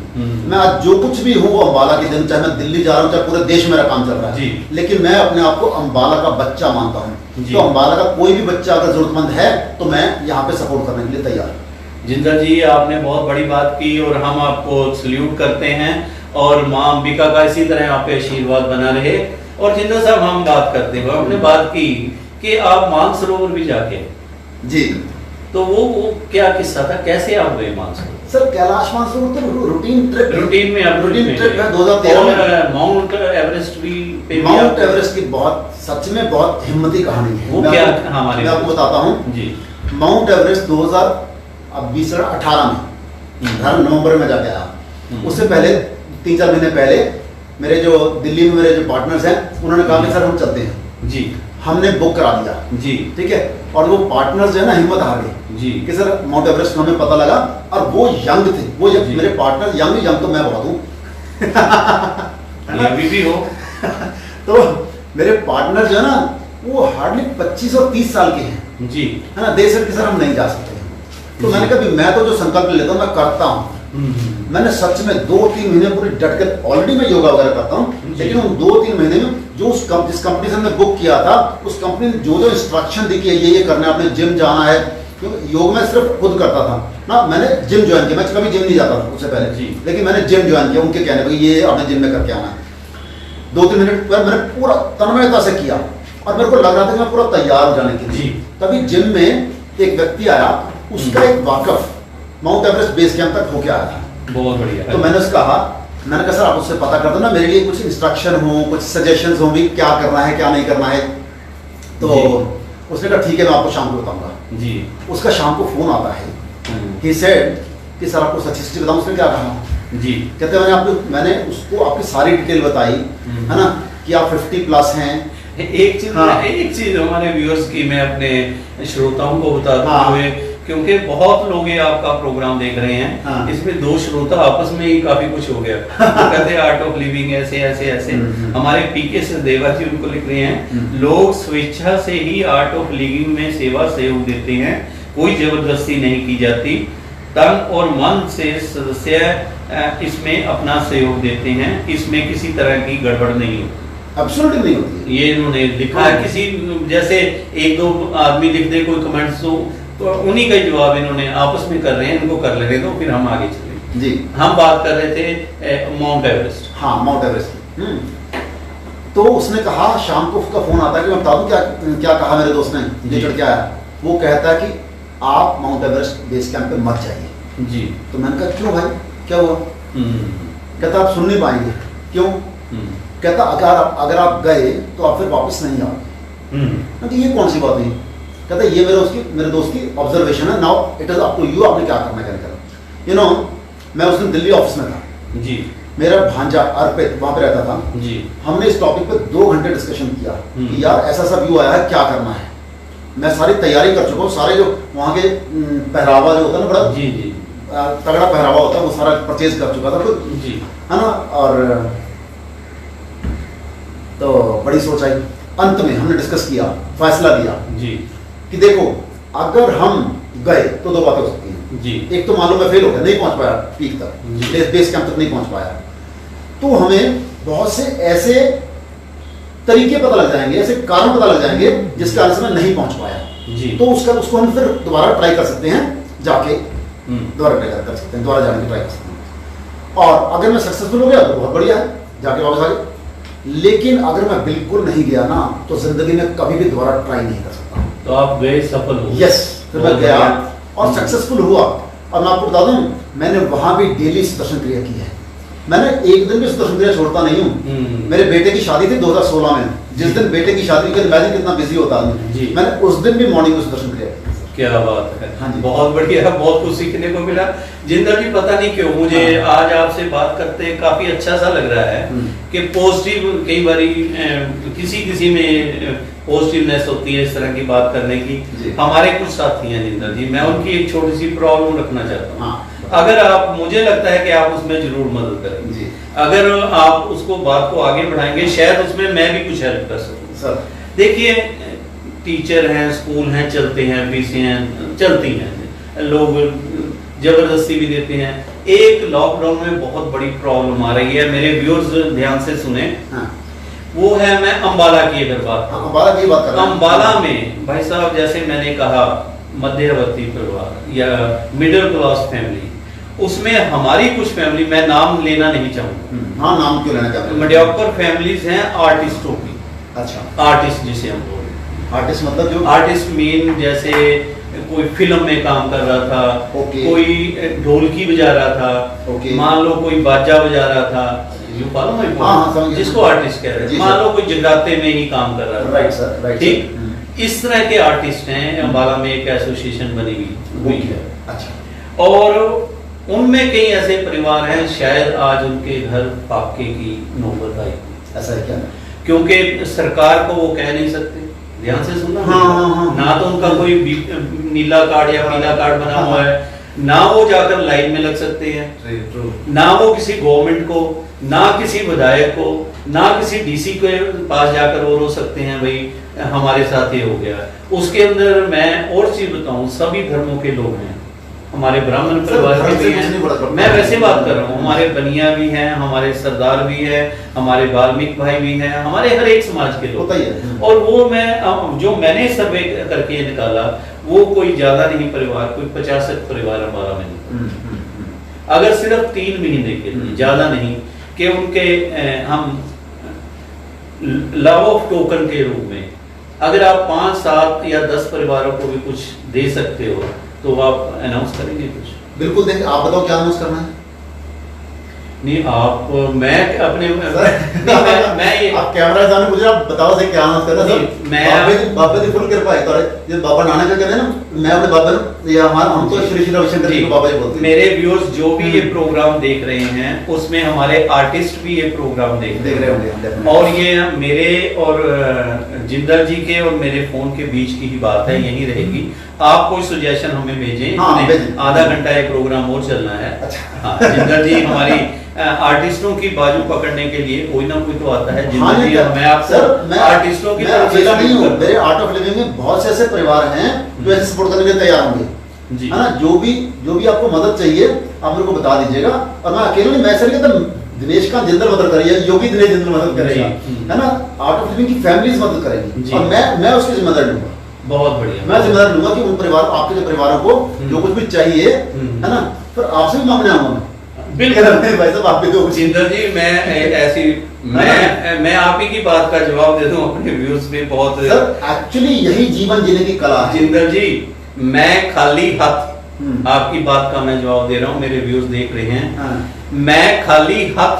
मैं आज जो कुछ भी हूँ वो अंबाला की दिन, चाहे मैं दिल्ली जा रहा हूँ, चाहे पूरे देश में मेरा काम चल रहा है, लेकिन मैं अपने आप को अंबाला का बच्चा मानता हूँ। तो अंबाला का कोई भी बच्चा अगर जरूरतमंद है तो मैं यहाँ पे सपोर्ट करने के लिए तैयार हूँ। जिंदर जी, आपने बहुत बड़ी बात की और हम आपको सल्यूट करते हैं, और माँ अंबिका का इसी तरह आप पे आशीर्वाद बना रहे। और जिंदर साहब, हम बात करते हुए हमने बात की कि आप मानसरोवर भी जाके जी, तो वो क्या किस्सा था, कैसे आप गए मानसरोवर? सर कैलाश मानसरोवर तो रूटीन ट्रिप में आप रूटीन ट्रिप है 2013 में। माउंट एवरेस्ट भी माउंट एवरेस्ट की बहुत सच में बहुत हिम्मती कहानी है। वो क्या हमारे, मैं आपको बताता हूँ जी। माउंट एवरेस्ट 2018 में हर नवंबर में जाके आया। उससे पहले 3-4 महीने पहले मेरे जो दिल्ली में मेरे जो पार्टनर्स हैं उन्होंने कहा कि सर हम चलते हैं जी। हमने बुक करा दिया जी, ठीक है। और वो पार्टनर्स जो है ना हिम्मत हार गए जी कि सर माउंट एवरेस्ट हमें पता लगा, और वो यंग थे, वो मेरे पार्टनर यंग तो मैं बहुत हूँ अभी भी हो तो मेरे पार्टनर जो है ना वो हार्डली 25 और 30 साल के हैं जी, है ना। दे सर कि सर हम नहीं जा सकते। तो मैंने कहा मैं तो जो संकल्प लेता हूँ मैं करता हूँ। मैंने सच में 2-3 महीने पूरी डट कर, ऑलरेडी मैं योगा वगैरह करता हूँ, लेकिन उन 2-3 महीने में जो जिस कंपनी से हमने बुक किया था उस कंपनी ने जो इंस्ट्रक्शन दी कि ये करना है, आपने जिम जाना है, क्योंकि योग में सिर्फ खुद करता था ना। मैंने जिम ज्वाइन किया, मैं कभी जिम नहीं जाता था उससे पहले जी, लेकिन मैंने जिम ज्वाइन किया उनके कहने पर, ये आपने जिम में करके आना है। 2-3 मिनट पर मैंने पूरा तन्मयता से किया और मेरे को लग रहा था कि मैं पूरा तैयार हो जाने के लिए। तभी जिम में एक व्यक्ति आया, उसका एक वाकफ माउंट एवरेस्ट बेस कैंप तक होके आया था। बहुत बढ़िया। तो मैंने उससे कहा, मैंने कहा सर आप उससे पता कर दो ना, मेरे लिए कुछ इंस्ट्रक्शन हो, कुछ सजेशंस हो भी, क्या करना है क्या नहीं करना है। तो उसने कहा ठीक है मैं आपको शाम को बताऊंगा जी। उसका शाम को फोन आता है, ही सेड कि सर आपको सच्ची बताऊं। उसने क्या कहा जी, कहते मैंने उसको आपकी सारी डिटेल बताई, है ना, कि आप 50+ हैं। एक चीज हमारे व्यूअर्स की मैं अपने श्रोताओं को बताते हुए, क्योंकि बहुत लोग ये आपका प्रोग्राम देख रहे हैं, इसमें 2 श्रोता आपस में ही काफी कुछ हो गया। तो कहते हैं आर्ट ऑफ लिविंग ऐसे ऐसे ऐसे। हमारे पीके सचदेवा जी उनको लिख रहे हैं, लोग स्वेच्छा से ही आर्ट ऑफ लिविंग में सेवा सहयोग देते हैं, कोई जबरदस्ती नहीं की जाती। तन और मन से सदस्य इसमें अपना सहयोग देते हैं, इसमें किसी तरह की गड़बड़ नहीं होती। एब्सोल्युटली नहीं होती। ये इन्होंने लिखा है। किसी जैसे 1-2 आदमी लिख दे कोई कमेंट्स, तो उन्हीं का जवाब इन्होंने आपस में कर रहे हैं, इनको कर ले, तो फिर हम आगे चले जी। हम बात कर रहे थे माउंट एवरेस्ट। हाँ, माउंट एवरेस्ट। तो उसने कहा, शाम को उसका फोन आता है कि मैं बता दूं क्या कहा मेरे दोस्त ने, जो चढ़ के आया। वो कहता है कि आप माउंट एवरेस्ट बेस कैंप पे मत जाइए जी। तो मैंने कहा क्यों भाई, क्या हुआ? कहता आप सुन नहीं पाएंगे। क्यों? कहता अगर आप गए तो आप फिर वापस नहीं आओगे। तो ये कौन सी बात हुई? कहता ये मेरे दोस्त की ऑब्जर्वेशन है। Now it is up to you, आपने क्या करना है। यू नो, मैं उस दिन दिल्ली ऑफिस में था जी। मेरा भांजा अर्पित वहां पे रहता था जी। हमने इस टॉपिक पे 2 घंटे डिस्कशन किया कि यार ऐसा सा व्यू आया है, क्या करना है। मैं सारी तैयारी कर चुका हूँ, सारे जो वहाँ के पहरावा जो होता है ना, बड़ा जी जी तगड़ा पहरावा होता है, वो सारा परचेज कर चुका था जी, है ना। और तो बड़ी सोच आई, अंत में हमने डिस्कस किया, फैसला लिया जी कि देखो अगर हम गए तो 2 बातें हो सकती हैं जी। एक तो मालूम है फेल हो गया, नहीं पहुंच पाया पीक तक, बेस कैंप तक नहीं पहुंच पाया, तो हमें बहुत से ऐसे तरीके पता लग जाएंगे, ऐसे कारण पता लग जाएंगे जिसके कारण से मैं नहीं पहुंच पाया जी। तो उसको हम फिर दोबारा ट्राई कर सकते हैं, जाके दोबारा ट्राई कर सकते हैं, दोबारा जाने की ट्राई कर सकते हैं। और अगर मैं सक्सेसफुल हो गया तो बहुत बढ़िया है, जाके वापस आ गए। लेकिन अगर मैं बिल्कुल नहीं गया ना, तो जिंदगी में कभी भी दोबारा ट्राई नहीं कर सकता। तो आप गए, सफल हो? यस, फिर मैं गया और सक्सेसफुल हुआ। और मैं आपको बता दूं, मैंने वहां भी डेली सुदर्शन क्रिया की है। मैंने एक दिन भी सुदर्शन क्रिया छोड़ता नहीं हूँ। मेरे बेटे की शादी थी 2016 में, जिस दिन बेटे की शादी की इमेजिन कितना बिजी होता है, मैंने उस दिन भी मॉर्निंग में सुदर्शन क्रिया की। क्या बात है, हाँ, बहुत बढ़िया, बहुत कुछ सीखने को मिला। जिंदर जी, पता नहीं क्यों मुझे आज आपसे बात करते काफी अच्छा सा लग रहा है कि पॉजिटिव, कई बारी किसी में पॉजिटिवनेस होती है इस तरह की बात करने की। हमारे कुछ साथी हैं जिंदर जी, मैं उनकी एक छोटी सी प्रॉब्लम रखना चाहता हूँ। अगर आप, मुझे लगता है कि आप उसमें जरूर मदद करेंगे जी। अगर आप उसको बात को आगे बढ़ाएंगे, शायद उसमें मैं भी कुछ हेल्प कर सकूं। सर देखिए, टीचर हैं, स्कूल हैं, चलते हैं, फीसें हैं, चलती हैं, लोग जबरदस्ती भी देते हैं। एक लॉकडाउन में बहुत बड़ी प्रॉब्लम आ रही है, मेरे व्यूअर्स ध्यान से सुने। हाँ। वो है, मैं अंबाला की अगर बात करूं, अंबाला की बात कर रहे हैं। अंबाला में भाई साहब, जैसे मैंने कहा, मध्यवर्ती परिवार या मिडिल क्लास फैमिली, उसमें हमारी कुछ फैमिली, मैं नाम लेना नहीं चाहूंगा। हाँ, नाम क्यों लेना चाहते हैं? मीडियोकर फैमिलीज हैं आर्टिस्टों की। अच्छा, आर्टिस्ट जिसे हम बोल रहे हैं, आर्टिस्ट मतलब जो आर्टिस्ट मीन जैसे कोई फिल्म में काम कर रहा था, ओके। कोई ढोलकी बजा रहा था, ओके। मान लो कोई बाजा बजा रहा था, जो मालूम है हाँ, समझ गया। जिसको आर्टिस्ट कह रहे जी, हैं, मान सर। लो कोई जगराते में ही काम कर रहा था। Right sir, right. ठीक, इस तरह के आर्टिस्ट हैं। अंबाला में एक एसोसिएशन बनी हुई है। अच्छा। और उनमें कई ऐसे परिवार हैं, शायद आज उनके घर फाके की नौबत आई, ऐसा है क्या? क्योंकि सरकार को वो कह नहीं सकते। ध्यान से सुनना। हाँ। ना तो उनका कोई नीला कार्ड या पीला कार्ड बना हुआ है, ना वो जाकर लाइन में लग सकते हैं, ना वो किसी गवर्नमेंट को, ना किसी विधायक को, ना किसी डीसी के पास जाकर वो रो सकते हैं भाई हमारे साथ ये हो गया। उसके अंदर मैं और चीज बताऊं, सभी धर्मों के लोग हैं, हमारे ब्राह्मण परिवार के भी हैं, मैं वैसे बात कर रहा हूँ, हमारे बनिया भी हैं, हमारे सरदार भी हैं, हमारे वाल्मीकि भाई भी हैं, हमारे हर एक समाज के लोग। और वो मैं जो मैंने सर्वे करके निकाला, वो कोई ज्यादा नहीं परिवार, कोई 50 परिवार अंबाला में निकला। अगर सिर्फ 3 महीने के लिए, ज्यादा नहीं, कि उनके हम लव ऑफ टोकन के रूप में अगर आप 5, 7 या 10 परिवारों को भी कुछ दे सकते हो तो आप अनाउंस करेंगे कुछ? बिल्कुल। देखिए, आप बताओ क्या अनाउंस करना है? नहीं, आप, मैं अपने मैं ये आप कैमरा सामने मुझे आप बताओ से क्या अनाउंस करना है? मैं बाबा दी फुल कृपा है। तो ये बाबा नानक का कहते हैं ना, मैं अपने बाबा, या हमारा, हम तो श्री श्री रविशंकर जी को बाबा जी बोलते हैं। मेरे व्यूअर्स जो भी ये प्रोग्राम देख रहे हैं, उसमें हमारे आर्टिस्ट भी ये प्रोग्राम देख रहे होंगे। और ये मेरे और जिंदल जी के और मेरे फोन के बीच की ही बात है, यही रहेगी। आप कोई सुजेशन हमें भेजें। हाँ, भेजें। आधा घंटा ये प्रोग्राम और चलना है। अच्छा। हाँ, जिंदल जी हमारी आर्टिस्टों की बाजू पकड़ने के लिए कोई ना कोई तो आता है। हाँ, जिंदल जी, मैं आपको आर्टिस्टों की तरफ से नहीं हूँ। मेरे आर्ट ऑफ लिविंग में बहुत से ऐसे परिवार हैं जो ऐसे सपोर्ट करने के लिए तैयार होंगे, जी, है ना। जो भी आपको मदद चाहिए आप मेरे को बता दीजिएगा। और मैं अकेले नहीं, मैं सर कहता दिनेश का जिंदल मदद करिए, योगी दिनेश जिंदल मदद करेगा, है ना। आर्ट ऑफ लिविंग की फैमिलीज मदद करेंगी और मैं उसकी जिम्मेदारी लूंगा। बहुत बढ़िया। मैं जिम्मेदारी लूंगा कि उन परिवार, आपके जो परिवारों को जो कुछ भी चाहिए, है ना, फिर आपसे भी मांगने आऊंगा मैं। बिल्कुल भाई साहब, आप भी दो। जिंदल जी, मैं आप ही की बात का जवाब दे दूं अपने व्यूज में। बहुत सर, एक्चुअली यही जीवन जीने की कला है। जिंदल जी, मैं खाली हाथ, आपकी बात का मैं जवाब दे रहा हूं, मेरे व्यूज देख रहे हैं। हाँ। मैं खाली हाथ,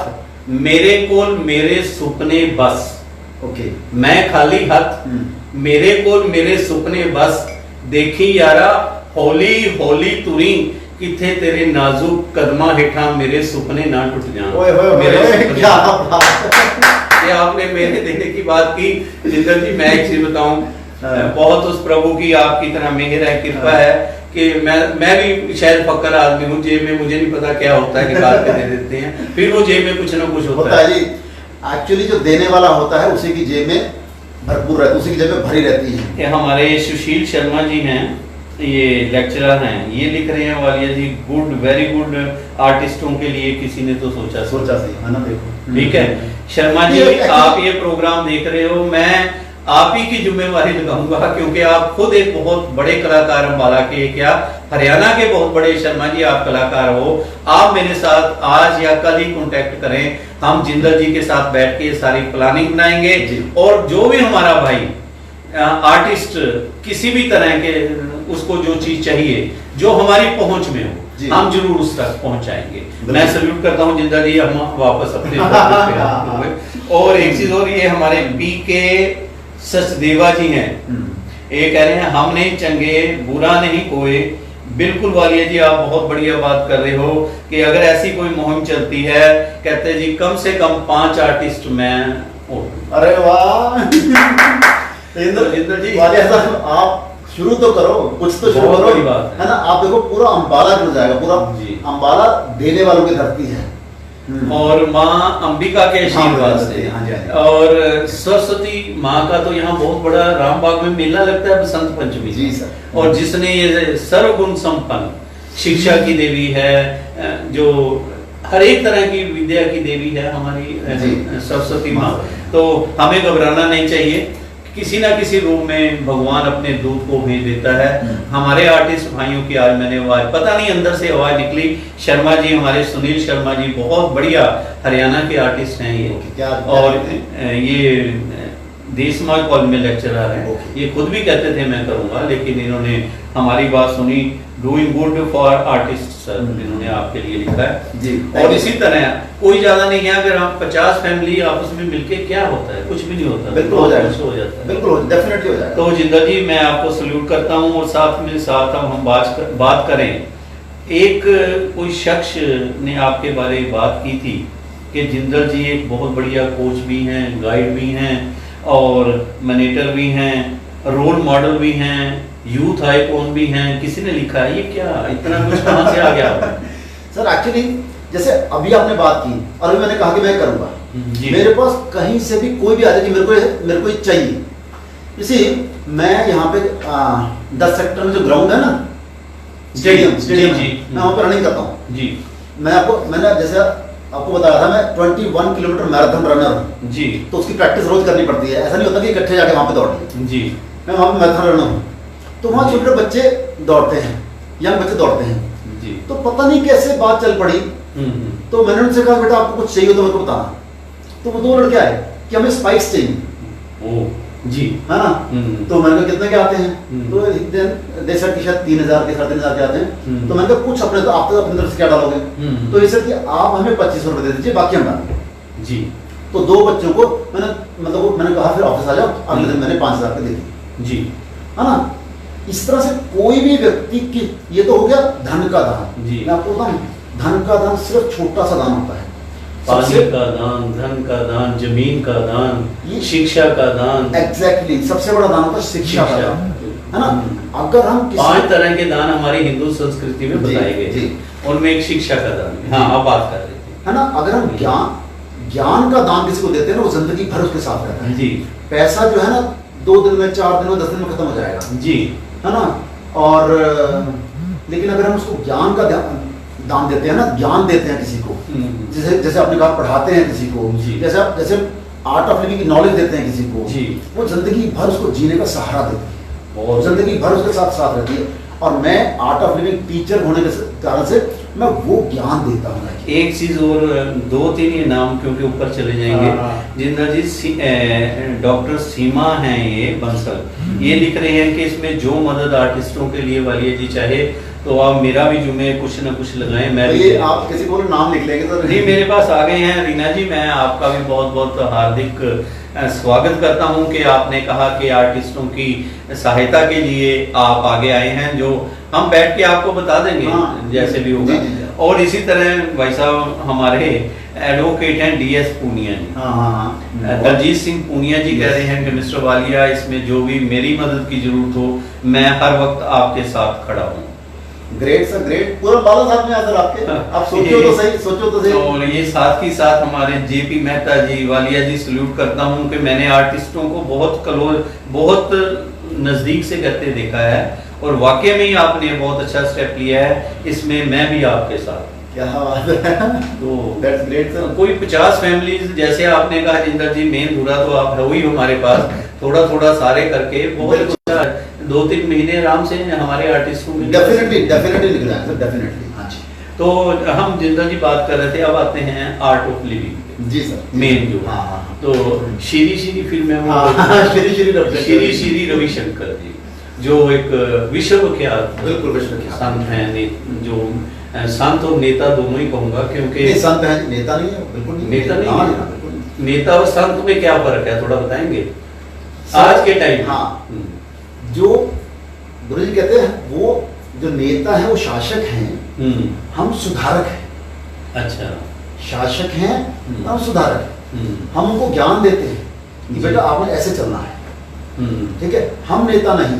मेरे कोल मेरे सुपने बस। ओके। मैं खाली हाथ, मेरे कोल मेरे सुपने बस। देखी यारा हौली हौली तुरी, किथे तेरे नाजुक कदमा हेठा मेरे सुपने ना टूट जान। क्या बात। ये आपने मेरे देने की बात की। जिंदल जी, मैं एक चीज बताऊं, बहुत उस प्रभु की आपकी तरह मेहर है, कृपा है कि मैं भी शायद फक्कर आदमी हूँ। जेब में मुझे नहीं पता क्या होता है, निकाल के दे देते हैं, फिर वो जेब में कुछ ना कुछ होता है। एक्चुअली जो देने वाला होता है उसी की जेब में भरपूर रहती है, उसी की जेब में भरी रहती है। ये हमारे सुशील शर्मा जी हैं, ये लेक्चरर हैं, ये लिख रहे हैं, वालिया जी गुड, वेरी गुड, आर्टिस्टों के लिए किसी ने तो सोचा सही है ना। देखो, ठीक है शर्मा जी, आप ये प्रोग्राम देख रहे हो, मैं आप ही की जिम्मेवारी लगाऊंगा, क्योंकि आप खुद एक बहुत बड़े कलाकार, अंबाला के क्या हरियाणा के बहुत बड़े, शर्मा जी आप कलाकार हो। आप मेरे साथ आज या कल ही कांटेक्ट करें, हम जिंदल जी के साथ बैठ के सारी प्लानिंग बनाएंगे। और जो भी हमारा भाई आर्टिस्ट किसी भी तरह के, उसको जो चीज चाहिए जो हमारी पहुंच में हो, हम जरूर उस तक पहुंचाएंगे। मैं सल्यूट करता हूं जिंदल जी, हम वापस अपने और एक चीज और, ये हमारे पीके सचदेवा जी हैं, ये कह रहे हैं हम नहीं चंगे बुरा नहीं कोई। बिल्कुल वालिया जी, आप बहुत बढ़िया बात कर रहे हो कि अगर ऐसी कोई मुहिम चलती है, कहते जी कम से कम 5 आर्टिस्ट मैं। अरे वाह जिंदल जी, वालिया साहब आप शुरू तो करो, कुछ तो शुरू बहुत करो, बड़ी बात है ना। आप देखो पूरा अंबाला जुड़ जाएगा, पूरा जी। अंबाला देने वालों की धरती है। और माँ अंबिका के आशीर्वाद से, हाँ जी, हाँ जी। और सरस्वती माँ का तो यहाँ बहुत बड़ा रामबाग में मेला लगता है बसंत पंचमी जी सर। और जिसने ये सर्वगुण संपन्न, शिक्षा की देवी है, जो हर एक तरह की विद्या की देवी है हमारी सरस्वती माँ, तो हमें घबराना नहीं चाहिए। किसी ना किसी रूप में भगवान अपने दूत को भेज देता है। हमारे आर्टिस्ट भाइयों की आज मैंने आवाज, पता नहीं अंदर से आवाज निकली, शर्मा जी, हमारे सुनील शर्मा जी बहुत बढ़िया हरियाणा के आर्टिस्ट हैं ये, और ये देश समाज कॉलेज में लेक्चरर हैं। ये खुद भी कहते थे मैं करूंगा, लेकिन इन्होंने हमारी बात सुनी। Doing good for artist sir, इन्होंने आपके लिए लिखा है जी। और इसी तरह कोई ज्यादा नहीं है, अगर हम 50 फैमिली आपस में मिलके क्या होता है, कुछ भी नहीं होता, बिल्कुल हो जाएगा, हो जाता है, बिल्कुल डेफिनेटली हो जाएगा। तो जिंदर जी मैं आपको सल्यूट करता हूँ। और साथ में साथ हम बात करें, एक कोई शख्स ने आपके बारे में बात की थी कि जिंदर जी एक बहुत बढ़िया कोच भी हैं, गाइड भी हैं और मैनेटर भी हैं, रोल मॉडल भी हैं, यूथ आइकॉन भी हैं। किसी ने लिखा है, ये क्या इतना कुछ कहाँ से आ गया? सर एक्चुअली जैसे अभी आपने बात की और अभी मैंने कहा कि मैं करूंगा, मेरे पास कहीं से भी कोई भी आ जाए कि मेरे को ये चाहिए। इसी मैं यहाँ पे 10 सेक्टर में जो ग्राउंड है ना, स्टेडियम, मैं वहाँ पे रनिंग करता हूँ जी। मैंने जैसे आपको बताया था, मैं 21 किलोमीटर मैराथन रनर हूँ जी। तो उसकी प्रैक्टिस रोज करनी पड़ती है, ऐसा नहीं होता कि इकट्ठे जाके वहाँ पे दौड़ लें जी। मैं वहाँ पे मैराथन रनर हूँ, तो वहाँ छोटे बच्चे दौड़ते हैं, यंग बच्चे दौड़ते हैं जी। तो पता नहीं कैसे बात चल पड़ी, तो मैंने उनसे कहा बेटा आपको कुछ चाहिए तो मेरे को बताना। तो वो 2 लड़के आए कि हमें स्पाइक्स चाहिए। ओ जी, है ना। तो मैंने कहा कितने के आते हैं? तो दे सर की शायद 3000 के 3500 के आते हैं। तो मैंने कहा कुछ अपने, तो आप तो अपनी तरफ से क्या डालोगे? तो ये सर कि आप हमें 2500 रुपए दे दीजिए, बाकी हम डालेंगे जी। तो 2 बच्चों को मैंने कहा फिर ऑफिस आ जाओ, अगले दिन मैंने 5000 के दे दिए जी, है ना। इस तरह से कोई भी व्यक्ति की, ये तो हो गया धन का दान जी। मैं आपको बताऊं, धन का दान सिर्फ छोटा सा दान होता है। पानी का दान, धन का दान, जमीन का दान, शिक्षा का दान, एग्जैक्टली सबसे बड़ा दान होता है शिक्षा का दान, है ना। अगर हम 5 तरह के दान हमारी हिंदू संस्कृति में बताए गए, उनमें एक शिक्षा का दान है। हाँ, आप बात कर रहे थे, है ना। अगर हम ज्ञान का दान किसी को देते हैं ना, वो जिंदगी भर उसके साथ रहता है जी। पैसा जो है ना 2 दिन में, 4 दिन में, 10 दिन में खत्म हो जाएगा जी, है ना। और लेकिन अगर हम उसको ज्ञान का दान देते हैं ना, ज्ञान देते हैं किसी को, जैसे आपने कहा पढ़ाते हैं किसी को, जैसे आर्ट ऑफ लिविंग की नॉलेज देते हैं किसी को जी, वो जिंदगी भर उसको जीने का सहारा देती है और जिंदगी भर उसके साथ रहती है। और मैं आर्ट ऑफ लिविंग टीचर होने के कारण से मैं वो ज्ञान देता हूँ। एक चीज और, 2-3 ये नाम क्योंकि ऊपर चले जाएंगे। जिंदर जी डॉक्टर सीमा हैं ये बंसल, ये लिख रहे हैं कि इसमें जो मदद आर्टिस्टों के लिए वाली है जी, चाहे तो आप मेरा भी जुमे कुछ न कुछ लगाएं। मैं भी ये आप किसी को नाम लिख लेंगे तो नहीं, मेरे पास आ गए हैं। रीना जी, मैं आपका भी बहुत बहुत हार्दिक स्वागत करता हूं कि आपने कहा कि आर्टिस्टों की सहायता के लिए आप आगे आए हैं, जो हम बैठ के आपको बता देंगे जैसे भी होगा। और इसी तरह भाई साहब हमारे एडवोकेट हैं DS पूनिया जी, दलजीत सिंह पूनिया जी कह रहे हैं कि मिस्टर वालिया, इसमें जो भी मेरी मदद की जरूरत हो मैं हर वक्त आपके साथ खड़ा हूँ। Great sir, great. पूरा बाला साहब में आकर आपके, आप सोचो तो सही। और ये साथ ही साथ हमारे JP मेहता जी, वालिया जी, सल्यूट करता हूँ कि मैंने आर्टिस्टों को बहुत नजदीक से करते देखा है और वाकई में ही आपने बहुत अच्छा स्टेप लिया है। इसमें मैं भी आपके साथ। क्या बात है, तो दैट्स ग्रेट सर। कोई 50 फैमिलीज जैसे आपने कहा जिंदर जी, मेन धुरा तो आप है ही हमारे पास, थोड़ा सारे करके बहुत अच्छा 2-3 महीने आराम से हमारे आर्टिस्टों में डेफिनेटली निकल जाएगा सर, डेफिनेटली। हाँ जी। तो हम जिंदर जी बात कर रहे थे, अब आते हैं Art of Living ji sir, main जो। तो श्री फिल्म है, श्री रविशंकर जी, जो एक विश्वविख्यात, बिल्कुल विश्वविख्यात संत हैं, जो संत और नेता दोनों ही कहूंगा, क्योंकि संत है, नेता नहीं है, बिल्कुल नेता नहीं है। नेता और संत में क्या फर्क है, थोड़ा बताएंगे आज के टाइम? हाँ, जो गुरु जी कहते हैं, वो जो नेता है वो शासक हैं, हम सुधारक हैं। अच्छा, शासक हैं, हम सुधारक हैं। हम उनको ज्ञान देते हैं कि बेटा आपने ऐसे चलना है, ठीक है। हम नेता नहीं,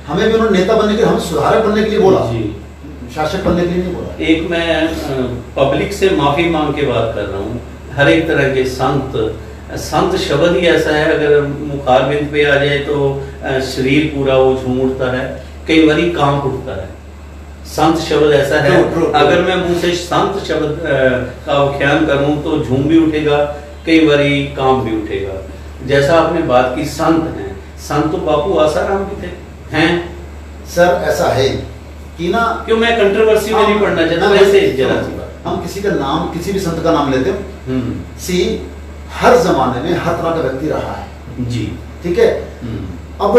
हमें भी उन्होंने नेता बनने के लिए, हमें सुधारक बनने के लिए बोला जी, शासक बनने के लिए नहीं बोला। एक मैं पब्लिक से माफी मांग के बात कर रहा हूँ। हर एक तरह के संत शब्द ही ऐसा है, अगर मुखारबिंद पे आ जाए तो शरीर पूरा वो झूम उठता है, कई बारी कांप उठता है। संत शब्द ऐसा है, अगर मैं मुंह से संत शब्द का व्याख्यान करूं तो झूम भी उठेगा, कई बारी कांप भी उठेगा। जैसा आपने बात की संत हैं, संत तो बापू आसाराम भी थे हैं। सर ऐसा है कि ना, क्यों मैं कंट्रोवर्सी में नहीं पढ़ना चाहता, वैसे जरा सी बात। हम किसी का नाम, किसी भी संत का नाम लेते हो, सी हर जमाने में हर तरह का व्यक्ति रहा है जी, ठीक है। अब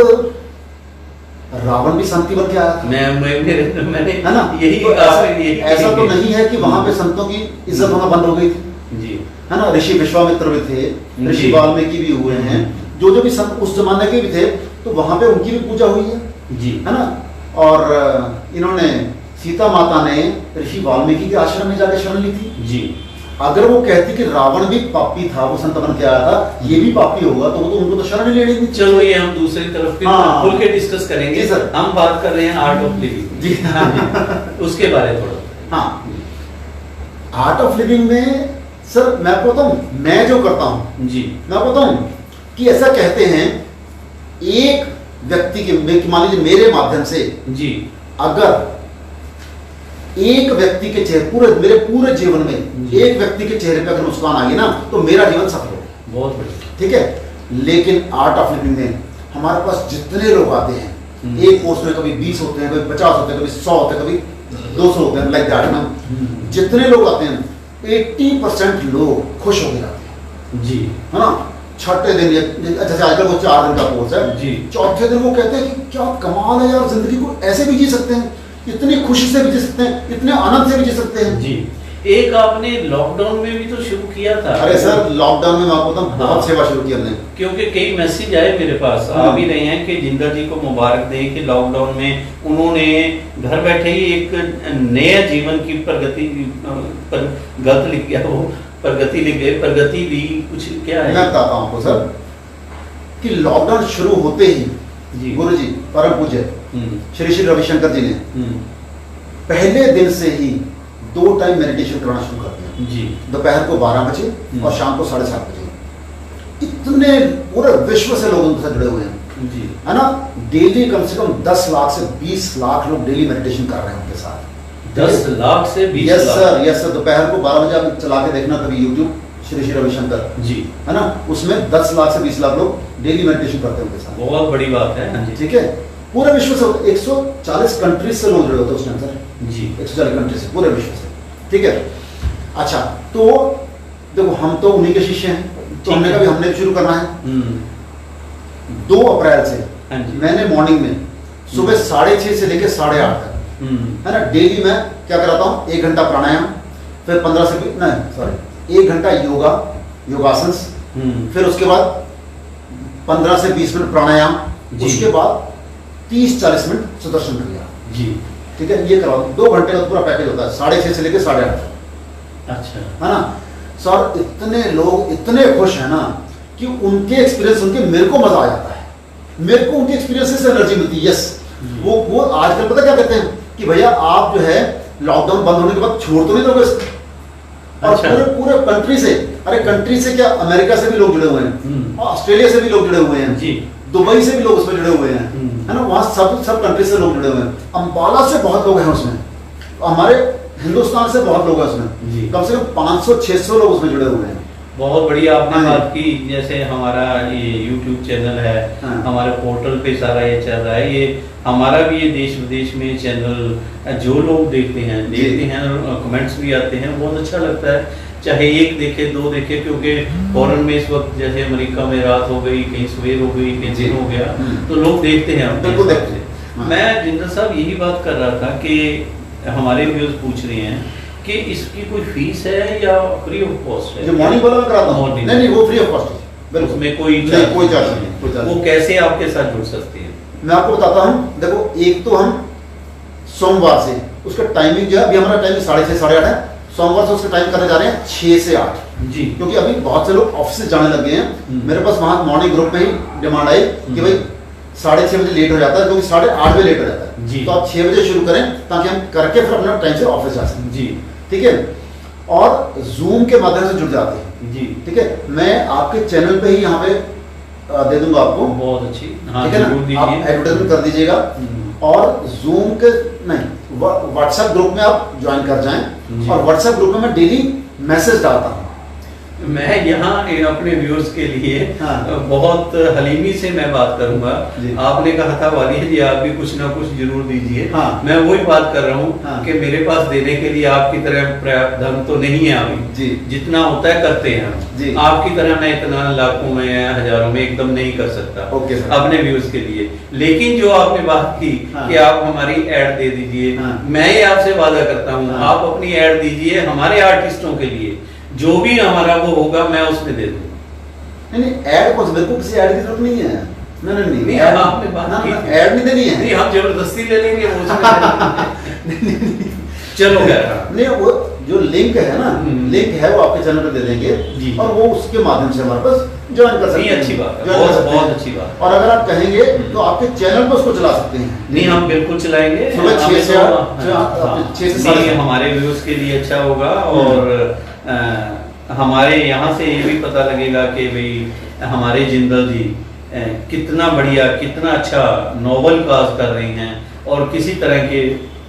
रावण भी संत बन के आया था, मैंने है ना, यही तो ऐसा तो नहीं है कि वहां पे संतों की इज्जत होना बंद हो गई थी जी, है ना। ऋषि विश्वामित्र भी थे, ऋषि वाल्मीकि भी हुए हैं, जो भी संत उस जमाने के भी थे, तो वहां पे उनकी भी पूजा हुई है जी, है ना। और इन्होंने, सीता माता ने ऋषि वाल्मीकि के आश्रम में जाकर शरण ली थी जी। अगर वो कहती कि रावण भी पापी था, वो संत बन के आया था, ये भी पापी होगा, तो वो तो उनको तो शरण ही लेनी थी। चलो ये हम दूसरी तरफ फिर खुल के डिस्कस करेंगे। जी सर, हम बात कर रहे हैं आर्ट ऑफ लिविंग जी, उसके बारे थोड़ा। हाँ, आर्ट ऑफ लिविंग में सर मैं आपको बताऊं, मैं जो करता हूं जी, मैं आपको बताऊं कि ऐसा कहते हैं, एक व्यक्ति के, मान लीजिए मेरे माध्यम से जी, अगर एक व्यक्ति के चेहरे, मेरे पूरे जीवन में एक व्यक्ति के चेहरे पे अगर मुस्कान आ गई ना, तो मेरा जीवन सफल हो। बहुत बढ़िया, ठीक है। लेकिन आर्ट ऑफ लिविंग में हमारे पास जितने लोग आते हैं, एक कोर्स में कभी 20 होते हैं, कभी 50 होते हैं, कभी 100 होते हैं, कभी 200 होते हैं, लाइक दैट ना। जितने लोग आते हैं 80% लोग खुश होकर आते हैं जी, है ना। छठे दिन, जैसे आजकल वो 4 दिन का कोर्स है जी, चौथे दिन वो कहते हैं कि क्या कमाल है यार, जिंदगी को ऐसे भी जी सकते हैं, इतनी खुशी से भी जी सकते हैं, इतने आनंद से भी जी सकते हैं जी। एक आपने लॉकडाउन में भी तो शुरू किया था। अरे सर, लॉकडाउन में मैं आपको बताऊं, बहुत सेवा शुरू की हमने, क्योंकि कई मैसेज आए मेरे पास, आ भी रहे हैं कि जिंदा जी को मुबारक दें कि लॉकडाउन में उन्होंने घर बैठे ही एक नया जीवन की प्रगति, गत लिख गया वो, प्रगति लिख गए, प्रगति भी कुछ क्या है। मैं बताता हूँ आपको सर कि लॉकडाउन शुरू होते ही जी, गुरु जी परम पूज्य श्री श्री रविशंकर जी ने पहले दिन से ही 2 टाइम मेडिटेशन करना शुरू कर दिया जी, दोपहर को 12 बजे और शाम को 7:30 बजे। इतने पूरे विश्व से लोग उनके साथ जुड़े हुए हैं जी, है ना। डेली कम से कम 10 लाख से 20 लाख लोग डेली मेडिटेशन कर रहे हैं उनके साथ। 10 लाख से 20 yes lakh. Sir, yes sir. दोपहर को 12 बजे आप चला के देखना कभी यूट्यूब, श्री श्री रविशंकर जी, है ना, उसमें 10 लाख से 20 लाख लोग डेली मेडिटेशन करते हैं उनके साथ। बहुत बड़ी बात है। हाँ जी, ठीक है। पूरे विश्व से 140 कंट्रीज से लोग जुड़े होते हैं उस टाइम सर जी, 140 कंट्रीज से, पूरे विश्व से। ठीक है। अच्छा, तो देखो हम तो उन्हीं के शिष्य हैं, तो हमने कभी हमने भी शुरू करना है। 2 अप्रैल से हाँ जी, मैंने मॉर्निंग में सुबह 6:30 से लेकर 8:30 तक है ना, डेली मैं क्या कराता हूँ, 1 घंटा प्राणायाम, फिर 1 घंटा योगा, योगासन, फिर उसके बाद 15 से 20 मिनट प्राणायाम, उसके बाद 30-40 मिनट सुदर्शन क्रिया जी। ठीक है, ये कराओ। 2 घंटे का पूरा पैकेज होता है, 6:30 से लेकर 8:30 तक। अच्छा, है ना सर। इतने लोग इतने खुश हैं ना कि उनके एक्सपीरियंस सुन के मेरे को मजा आ जाता है, मेरे को उनके एक्सपीरियंस से एनर्जी मिलती है। यस, वो आजकल पता क्या कहते हैं कि भैया आप जो है लॉकडाउन बंद होने के बाद छोड़ तो नहीं दोगे इसको। और अच्छा। पूरे कंट्री से, अरे कंट्री से क्या, अमेरिका से भी लोग जुड़े हुए हैं, ऑस्ट्रेलिया से भी लोग जुड़े हुए हैं जी, दुबई से भी लोग उसमें जुड़े हुए हैं, है ना। वहाँ सब कंट्री से लोग जुड़े हुए हैं। अंबाला से बहुत लोग हैं उसमें, हमारे हिंदुस्तान से बहुत लोग हैं उसमें, कम से कम 500-600 लोग उसमें जुड़े हुए हैं। बहुत बढ़िया आपने बात की। जैसे हमारा ये YouTube चैनल है, हमारे पोर्टल पे सारा ये चल रहा है, ये हमारा भी ये देश विदेश में चैनल जो लोग देखते हैं कमेंट्स भी आते हैं, बहुत अच्छा लगता है। चाहे 1 देखे 2 देखे, क्योंकि फॉरेन में इस वक्त जैसे अमेरिका में रात हो गई, कहीं सवेर हो गई, कहीं दिन हो गया, तो लोग देखते हैं बिल्कुल देखते हैं। मैं जिंदर साहब यही बात कर रहा था कि हमारे व्यूअर्स पूछ रहे हैं कि इसकी कोई फीस है या फ्री ऑफ कॉस्ट है? जो मॉर्निंग वाला मैं कराता हूं, नहीं वो फ्री ऑफ कॉस्ट है, बिल्कुल। उसमें कोई चार्ज नहीं। वो कैसे आपके साथ जुड़ सकती है? मैं आपको बताता हूं। देखो, एक तो हम सोमवार से उसका टाइमिंग जो है, अभी हमारा टाइमिंग 6:30 से 8:30 है। सोमवार से उसका टाइम करने जा रहे हैं 6 से 8 जी, क्योंकि अभी बहुत से लोग ऑफिस से जाने लगे हैं। मेरे पास वहां मॉर्निंग ग्रुप में ही डिमांड आई कि भाई 6:30 बजे लेट हो जाता है, क्योंकि 8:30 बजे लेट हो जाता है जी। तो आप 6 बजे शुरू करें ताकि हम करके फिर अपना टाइम से ऑफिस जा सकें जी ठीक है। और जूम के माध्यम से जुड़ जाते हैं जी ठीक है। मैं आपके चैनल पे ही यहाँ पे दे दूंगा आपको, बहुत अच्छी, हाँ ठीक है जरूर ना, आप दीजिए। एडवर्टाइजमेंट कर दीजिएगा। और जूम के नहीं व्हाट्सएप ग्रुप में आप ज्वाइन कर जाएं, जी। और व्हाट्सएप ग्रुप में मैं डेली मैसेज डालता हूँ। मैं यहाँ अपने व्यूअर्स के लिए हाँ। बहुत हलीमी से मैं बात करूंगा। जी। आपने कहा था वालिया जी आप भी कुछ ना कुछ जरूर दीजिए। हाँ। मैं वही बात कर रहा हूँ हाँ। कि मेरे पास देने के लिए आपकी तरह पर्याप्त धन तो नहीं है अभी जी। जितना होता है करते हैं हम। जी। आपकी तरह मैं इतना लाखों में हजारों में एकदम नहीं कर सकता ओके सर। अपने व्यूअर्स के लिए। लेकिन जो आपने बात की हाँ। कि आप हमारी एड दे दीजिए, हाँ। मैं ये आपसे वादा करता हूँ हाँ। आप अपनी एड दीजिए हमारे आर्टिस्टों के लिए, जो भी हमारा वो होगा मैं उसमें दे दूंगा। नहीं ऐड को मेरे को किसी ऐड की जरूरत नहीं है। नहीं अब आपने बात की थी। ऐड नहीं देनी है। नहीं हम जबरदस्ती ले लेंगे वो उसमें ले लेंगे। चलो खैर, हाँ। नहीं वो जो लिंक है ना, लिंक है वो आपके चैनल पे दे देंगे जी। और वो उसके माध्यम से हमारे पास ज्वाइन कर सकते नहीं हैं। अच्छी बात है, join कर बहुत सकते बहुत हैं। अच्छी बात। और अगर आप कहेंगे तो आपके चैनल पे उसको चला सकते हैं। नहीं हम बिल्कुल चलाएंगे। सुबह 6 से हाँ, 8 हाँ। 6 से नहीं, 7 हमारे व्यूअर्स के लिए अच्छा होगा और हमारे यहाँ से ये भी पता लगेगा कि भाई हमारे जिंदल जी कितना बढ़िया कितना अच्छा नोबल काज कर रही हैं और किसी तरह के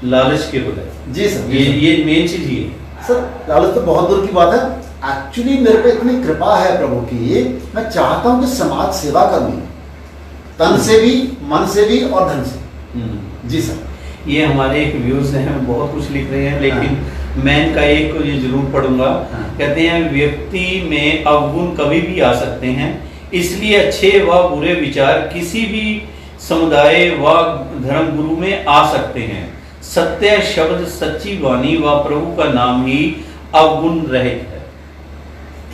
लालच के बगैर। जी सर। ये मेन चीज ये है। सर लालच तो बहुत दूर की बात है। एक्चुअली मेरे पे इतनी कृपा है प्रभु की, मैं चाहता हूँ कि समाज सेवा करूँ, तन से भी, मन से भी और धन से। जी सर। ये हमारे एक व्यूज हैं बहुत कुछ लिख रहे हैं, लेकिन मैं इनका एक को ये जरूर पढ़ूंगा। कहते हैं व्यक्ति में अवगुण कभी भी आ सकते हैं, इसलिए अच्छे व बुरे विचार किसी भी समुदाय व धर्म गुरु में आ सकते हैं। सत्य शब्द सच्ची वाणी व प्रभु का नाम ही अवगुण रहित है।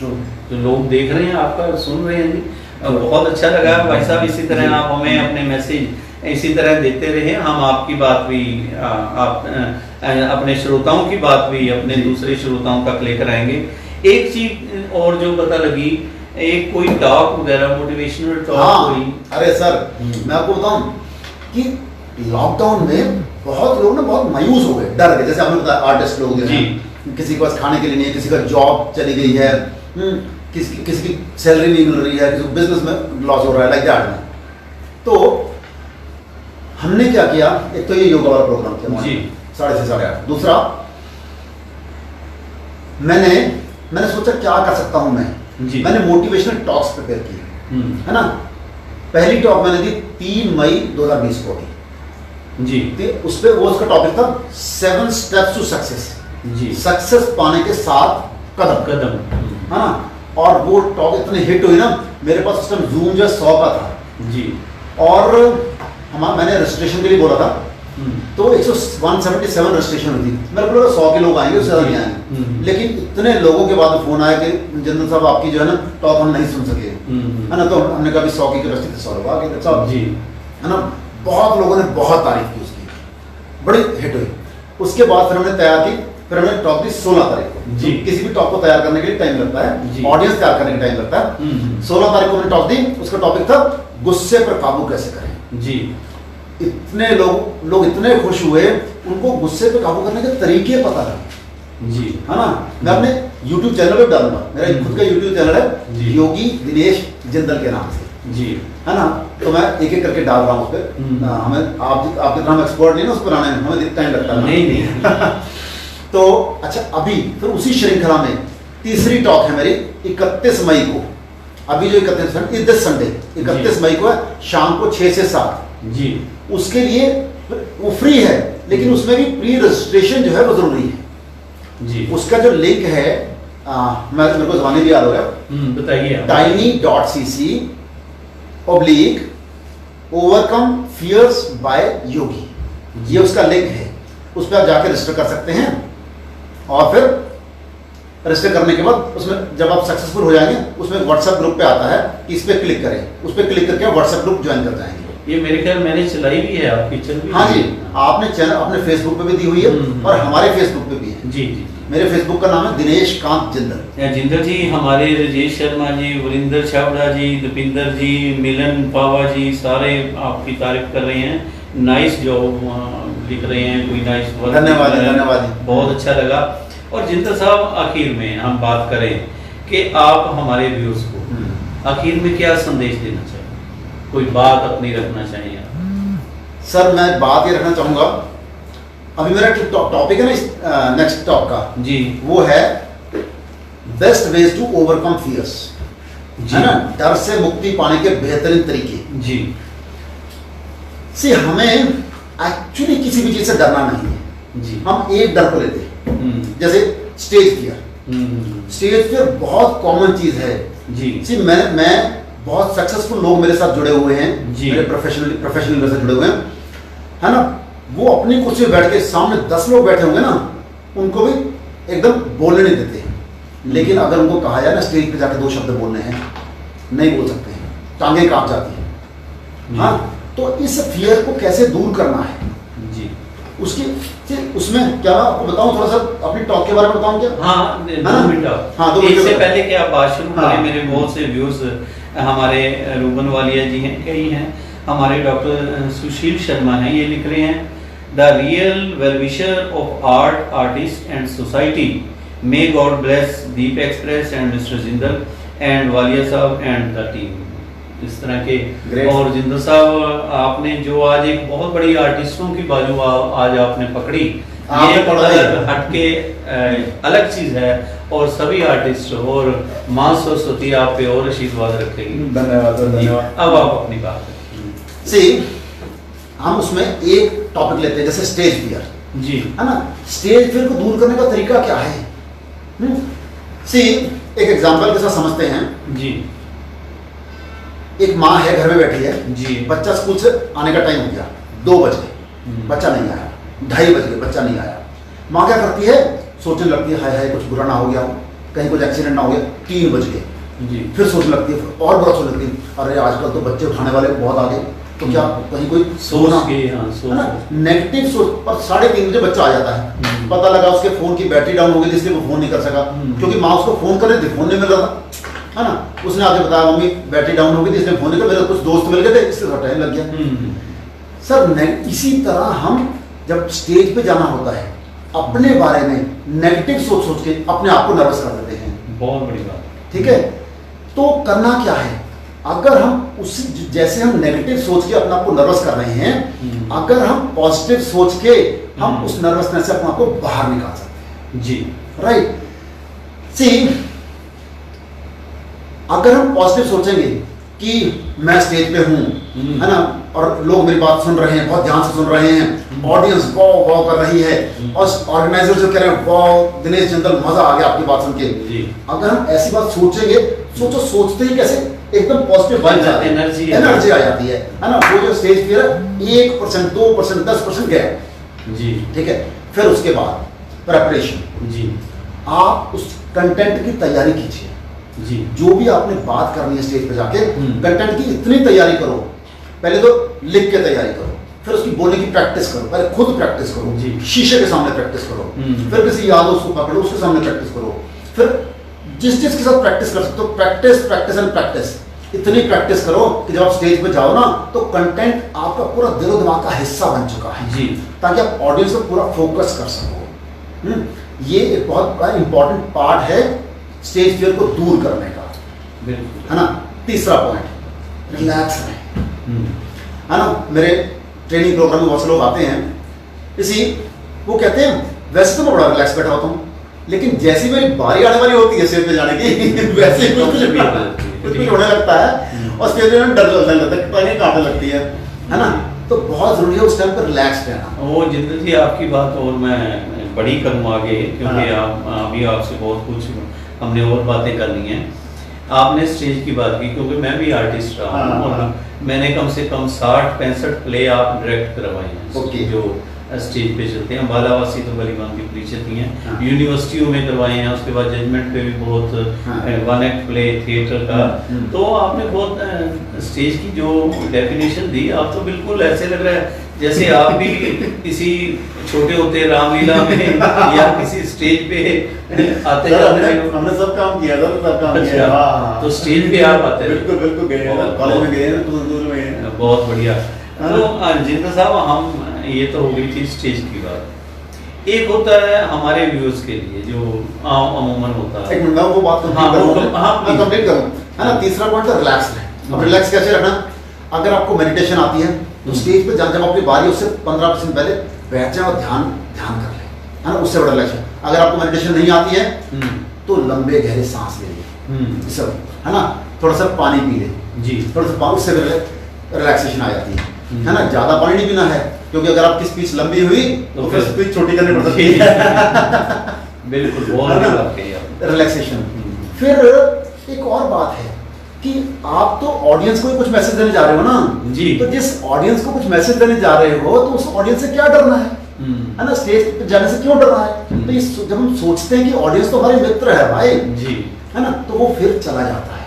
तो लोग देख रहे हैं आपका, सुन रहे हैं जी, बहुत अच्छा लगा भाई साहब। इसी तरह आप हमें अपने मैसेज इसी तरह देते रहे, हम आपकी बात भी आप अपने श्रोताओं की बात भी अपने दूसरे श्रोताओं तक लेकर आएंगे। एक चीज और जो पता लगी, एक कोई टॉक वगैरह मोटिवेशनल टॉक कोई। अरे सर मैं आपको बताऊं कि लॉकडाउन में बहुत लोग ना बहुत मायूस हो गए, डर गए। जैसे आपने बताया आर्टिस्ट लोग हैं, किसी के पास खाने के लिए नहीं है, किसी का जॉब चली गई है, किसी की सैलरी नहीं मिल रही है, किसी को बिजनेस में लॉस हो रहा है, लाइक दैट। तो हमने क्या किया, एक तो ये योगा वाला प्रोग्राम किया जी 6:30 से 8:30। दूसरा मैंने सोचा क्या कर सकता हूं मैं जी। मैंने मोटिवेशनल टॉक्स प्रिपेयर किए, है ना। पहली टॉक मैंने दी 3 मई 2020 को जी। उस पे वो उसका टॉपिक था 7 steps to success ji. Success पाने के 7 कदम, है ना। और वो टॉक इतने हिट हुई ना, मेरे पास उस टाइम जूम जो 100 का था जी। और मैंने रजिस्ट्रेशन के लिए बोला था, तो 177 रजिस्ट्रेशन हुई थी। मेरे को लगा 100 के लोग आएंगे, उससे ज़्यादा नहीं आएंगे। लेकिन इतने लोगों के बाद फोन आया कि जनरल साहब आपकी जो है ना टॉक हम नहीं सुन सके, है ना। तो हमने कहा 100 की कैपेसिटी 100 लोग आ गए जी, है ना। बहुत लोगों ने बहुत तारीफ की उसकी, बड़ी हिट हुई। उसके बाद फिर हमने तैयार की, फिर हमने टॉक दी 16 तारीख को जी। किसी भी टॉक को तैयार करने के लिए टाइम लगता है, ऑडियंस तैयार करने का टाइम लगता है। 16 तारीख को हमने टॉक दी, उसका टॉपिक था गुस्से पर काबू कैसे करें जी। इतने लोग इतने खुश हुए, उनको गुस्से पे काबू करने के तरीके पता लगे जी, है ना। मैं अपने YouTube चैनल पे डालूंगा, मेरा खुद का YouTube चैनल है योगी दिनेश जिंदल के नाम से जी, है ना। तो मैं एक एक करके डाल रहा हूँ उस पर। हमें आपके तरह हम एक्सपर्ट नहीं ना उस पर आने में, हमें टाइम लगता है नहीं। तो अच्छा, अभी फिर उसी श्रृंखला में तीसरी टॉक है मेरी 31 मई को। अभी जो 31 संडे 31 मई को है, शाम को 6 से 7 जी। उसके लिए वो फ्री है, लेकिन उसमें भी प्री रजिस्ट्रेशन जो है वो जरूरी है जी। उसका जो लिंक है मेरे को जमाने भी याद हो गया, बताइए। tiny.cc /overcome fears by yogi, ये उसका लिंक है। उस पर आप जाकर रजिस्टर कर सकते हैं, और फिर रजिस्टर करने के बाद उसमें जब आप सक्सेसफुल हो जाएंगे, उसमें व्हाट्सएप ग्रुप पे आता है कि इस पे क्लिक करें, उस पे क्लिक करके व्हाट्सएप ग्रुप ज्वाइन कर जाएंगे। ये मेरे ख्याल मैंने चलाई भी है, आपकी चल भी। हाँ जी, आपने चैनल अपने फेसबुक पे भी दी हुई है और हमारे फेसबुक पे भी है जी जी। मेरे फेसबुक का नाम है दिनेश कांत जिंदल। जिंदल जी, हमारे राजेश शर्मा जी, वरिंदर छाबड़ा जी, दीपिंदर जी, मिलन पावा जी, सारे आपकी तारीफ कर रहे हैं। नाइस जॉब लिख रहे हैं, कोई नाइस वर्क। धन्यवाद धन्यवाद, बहुत अच्छा लगा। और जिंदल साहब, आखिर में हम बात करें कि आप हमारे व्यूअर्स को आखिर में क्या संदेश देना चाहिए, कोई बात अपनी रखना चाहिए? सर मैं बात ये रखना चाहूंगा, अभी मेरा टॉपिक है ना नेक्स्ट टॉप का जी, वो है best ways to overcome fears, है ना, डर से मुक्ति पाने के बेहतरीन तरीके। जी, से हमें एक्चुअली किसी भी चीज से डरना नहीं है जी। हम एक डर को लेते हैं, जैसे स्टेज फियर। स्टेज फियर बहुत कॉमन चीज है जी। सी मैं बहुत सक्सेसफुल लोग मेरे साथ जुड़े हुए हैं, मेरे प्रोफेशनल मेरे साथ जुड़े हुए हैं, है ना, वो अपनी कुर्सी में बैठ के सामने 10 लोग बैठे होंगे ना, उनको भी एकदम बोलने नहीं देते, लेकिन अगर उनको कहा जाए ना स्टेज पे जाके 2 शब्द बोलने हैं, नहीं बोल सकते हैं, टांगे कांप जाती हैं। हाँ, तो इस फियर को कैसे दूर करना है जी, उसमें क्या आपको बताऊं, थोड़ा सा अपनी टॉक के बारे में बताऊं क्या? हाँ, 2 मिनट। हाँ, 2 मिनट से पहले कि आप बात शुरू करें, हाँ। मेरे बहुत से व्यूअर्स हमारे रूबन वालिया जी हैं, कई हैं, हमारे डॉक्टर सुशील शर्मा हैं, ये लिख रहे हैं, the real well-wisher of art, artist and society, may God bless Deep express and mister Jindal and Walia साहब एंड द टीम। इस तरह के। और जिंदल साहब, आपने जो आज एक बहुत बड़ी आर्टिस्टों की बाजू आज आपने पकड़ी, ये हटके अलग चीज है, और सभी आर्टिस्ट और मां सरस्वती आप पे और आशीर्वाद रखेगी। धन्यवाद। अब आप अपनी बात करें। सी हम उसमें एक टॉपिक लेते हैं, जैसे स्टेज फियर जी, है ना, स्टेज फियर को दूर करने का तरीका क्या है? सी एक एग्जांपल के साथ समझते हैं जी। एक माँ है, घर में बैठी है जी, बच्चा स्कूल से आने का टाइम हो गया, 2 बज गए, बच्चा नहीं आया, 2:30 बज गए, बच्चा नहीं आया। माँ क्या करती है, सोचने लगती है हाय हाय कुछ बुरा ना हो गया हो, कहीं कुछ एक्सीडेंट ना हो गया, 3 बज गए जी। फिर सोचने लगती है, और बुरा सोचने लगती है, अरे आजकल तो बच्चे उठाने वाले बहुत आ गए, तो क्या कहीं कोई सोच के, है ना, नेगेटिव सोच। पर 3:30 बजे बच्चा आ जाता है, पता लगा उसके फोन की बैटरी डाउन हो गई, इसलिए वो फोन नहीं कर सका, क्योंकि माँ उसको फोन कर रही थी, फोन नहीं मिल रहा था, है ना, उसने आके बताया मम्मी बैटरी डाउन हो गई थी, इसलिए फोन नहीं कर, मेरे कुछ दोस्त मिल गए थे, इसलिए थोड़ा टाइम लग गया। सर इसी तरह हम जब स्टेज पे जाना होता है, अपने बारे में नेगेटिव सोच के अपने आप को नर्वस कर देते हैं। बहुत बड़ी बात। ठीक है, तो करना क्या है, अगर हम उसी जैसे हम नेगेटिव सोच के अपने आप को नर्वस कर रहे हैं, अगर हम पॉजिटिव सोच के हम उस नर्वसनेस से अपने आप को बाहर निकाल सकते हैं। जी, राइट। सी अगर हम पॉजिटिव सोचेंगे कि मैं स्टेज पे हूं, है ना, और लोग मेरी बात सुन रहे हैं, बहुत ध्यान से सुन रहे हैं, ऑडियंस वाव वाव कर रही है, और ऑर्गेनाइजर जो कह रहे हैं वाव दिनेश जिंदल मजा आ गया आपकी बात सुन के, अगर हम ऐसी बात सोचेंगे, सोचते ही कैसे एकदम पॉजिटिव एनर्जी आ जाती है ना, वो जो स्टेज फियर 1%, 2%, 10% गया जी। ठीक है, फिर उसके बाद प्रेपरेशन जी, आप उस कंटेंट की तैयारी कीजिए जी, जो भी आपने बात करनी है स्टेज पे जाके, कंटेंट की इतनी तैयारी करो, पहले तो लिख के तैयारी करो, फिर उसकी बोलने की प्रैक्टिस करो, पहले खुद प्रैक्टिस करो जी, शीशे के सामने प्रैक्टिस करो, फिर किसी याद हो उसको पकड़ो, उसके सामने प्रैक्टिस करो, फिर जिस चीज के साथ प्रैक्टिस कर सकते हो, प्रैक्टिस एंड प्रैक्टिस, इतनी प्रैक्टिस करो कि जब आप स्टेज पे जाओ ना, तो कंटेंट आपका पूरा दिलो दिमाग का हिस्सा बन चुका है जी, ताकि आप ऑडियंस पर पूरा फोकस कर सको। ये एक बहुत इंपॉर्टेंट पार्ट है स्टेज फियर को दूर करने का, है ना। तीसरा पॉइंट, रिलैक्स रहें, है ना। मेरे ट्रेनिंग प्रोग्राम में बहुत से लोग आते हैं, वो कहते हैं वैसे तो मैं बड़ा रिलैक्स बैठा होता हूँ, लेकिन जैसी मेरी बारी आने वाली होती है स्टेज पे जाने की वैसे ही कुछ होने लगता है, और स्टेज पे डर लगने लगता है, पानी काटने लगती है ना। तो बहुत जरूरी है उस टाइम पर रिलैक्स रहना। वो जिंदल जी, आपकी बात और मैं बड़ी करूँ आगे, क्योंकि आप अभी आपसे बहुत कुछ हमने और बातें करनी है। आपने स्टेज की बात की, क्योंकि मैं भी आर्टिस्ट रहा हूँ, और मैंने कम से कम 60-65 प्ले आप डायरेक्ट करवाए हैं, जो स्टेज पे चलते हैं। अम्बाला वासी तो भली भांति परिचित ही हैं, हाँ। यूनिवर्सिटियों में करवाए हैं, उसके बाद जजमेंट पे भी बहुत हाँ। वन एक्ट प्ले थिएटर का। तो आपने बहुत स्टेज की जो डेफिनेशन दी, आप तो बिल्कुल ऐसे लग रहा है जैसे आप भी किसी छोटे होते रामलीला में या किसी स्टेज पे आते जाते। हमने सब काम किया था, सब काम अच्छा, किया। हाँ। तो स्टेज पे आप आते हैं? बिल्कुल बिल्कुल गए हैं, कॉलेज में गए हैं, दूर में हैं। बहुत बढ़िया। तो जिंदा साहब, हम ये तो हो गई थी स्टेज की बात। एक होता है हमारे व्यूअर्स के लिए जो अमूमन होता है। एक मिनट मैं वो बात हाँ, मैं कंप्लीट करूं, है ना। तीसरा पॉइंट है रिलैक्स रहे। अब रिलैक्स कैसे रखना? अगर आपको मेडिटेशन आती है तो स्टेज पे जब आपकी बारी उससे 15% पहले बैठ जाए और ध्यान कर ले, है ना, उससे बड़ा रिलैक्स। अगर आपको मेडिटेशन नहीं आती है तो लंबे गहरे सांस ले ले, सब, है ना, थोड़ा सा पानी पी ले जी, थोड़ा सा पानी, उससे रिलैक्सेशन आ जाती है ना। ज्यादा पानी नहीं पीना है, क्योंकि अगर आपकी स्पीच लंबी हुई तो फिर स्पीच छोटी करनी पड़ सकती है। बिल्कुल, बहुत रिलैक्सेशन। फिर एक और बात है कि आप तो ऑडियंस को कुछ मैसेज देने जा रहे हो ना जी, तो जिस ऑडियंस को कुछ मैसेज देने जा रहे हो तो उस ऑडियंस से क्या डरना है ना, स्टेज पे जाने से क्यों डरना है? तो ये जब हम सोचते हैं कि ऑडियंस तो हमारे मित्र है भाई जी, है ना, तो वो फिर चला जाता है।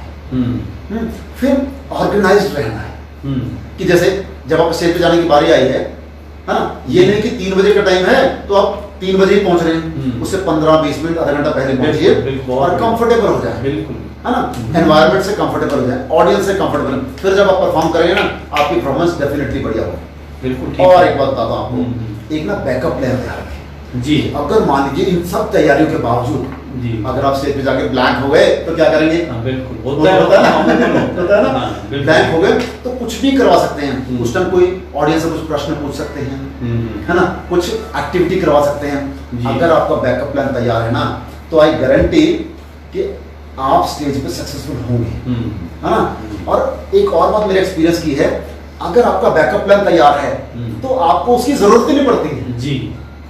फिर ऑर्गेनाइज्ड रहना है कि जैसे जब आप स्टेज पे जाने की बारी आई है ना, ये नहीं कि 3 बजे का टाइम है तो आप 3 बजे ही पहुंच रहे हैं, उससे 15-20 मिनट आधा घंटा पहले पहुंचिए और कंफर्टेबल हो जाए, बिल्कुल, है ना, एनवायरनमेंट से कंफर्टेबल हो जाए, ऑडियंस से कंफर्टेबल। फिर जब आप परफॉर्म करेंगे ना, आपकी परफॉर्मेंस डेफिनेटली बढ़िया होगी। बिल्कुल। और एक बात बताता हूँ आपको, एक ना बैकअप प्लान तैयार रखें जी। अगर मान लीजिए इन सब तैयारियों के बावजूद जी अगर आप स्टेज पे जाके ब्लैंक हो गए तो क्या करेंगे? बिल्कुल होता है ना, ब्लैंक हो गए तो कुछ भी करवा सकते हैं। उस टाइम कोई ऑडियंस से कुछ प्रश्न पूछ सकते हैं, है ना, कुछ एक्टिविटी करवा सकते हैं। अगर आपका बैकअप प्लान तैयार है ना, तो आई गारंटी कि आप स्टेज पे सक्सेसफुल होंगे, है ना। और एक और बात मेरे एक्सपीरियंस की है, अगर आपका बैकअप प्लान तैयार है तो आपको उसकी जरूरत ही नहीं पड़ती है जी,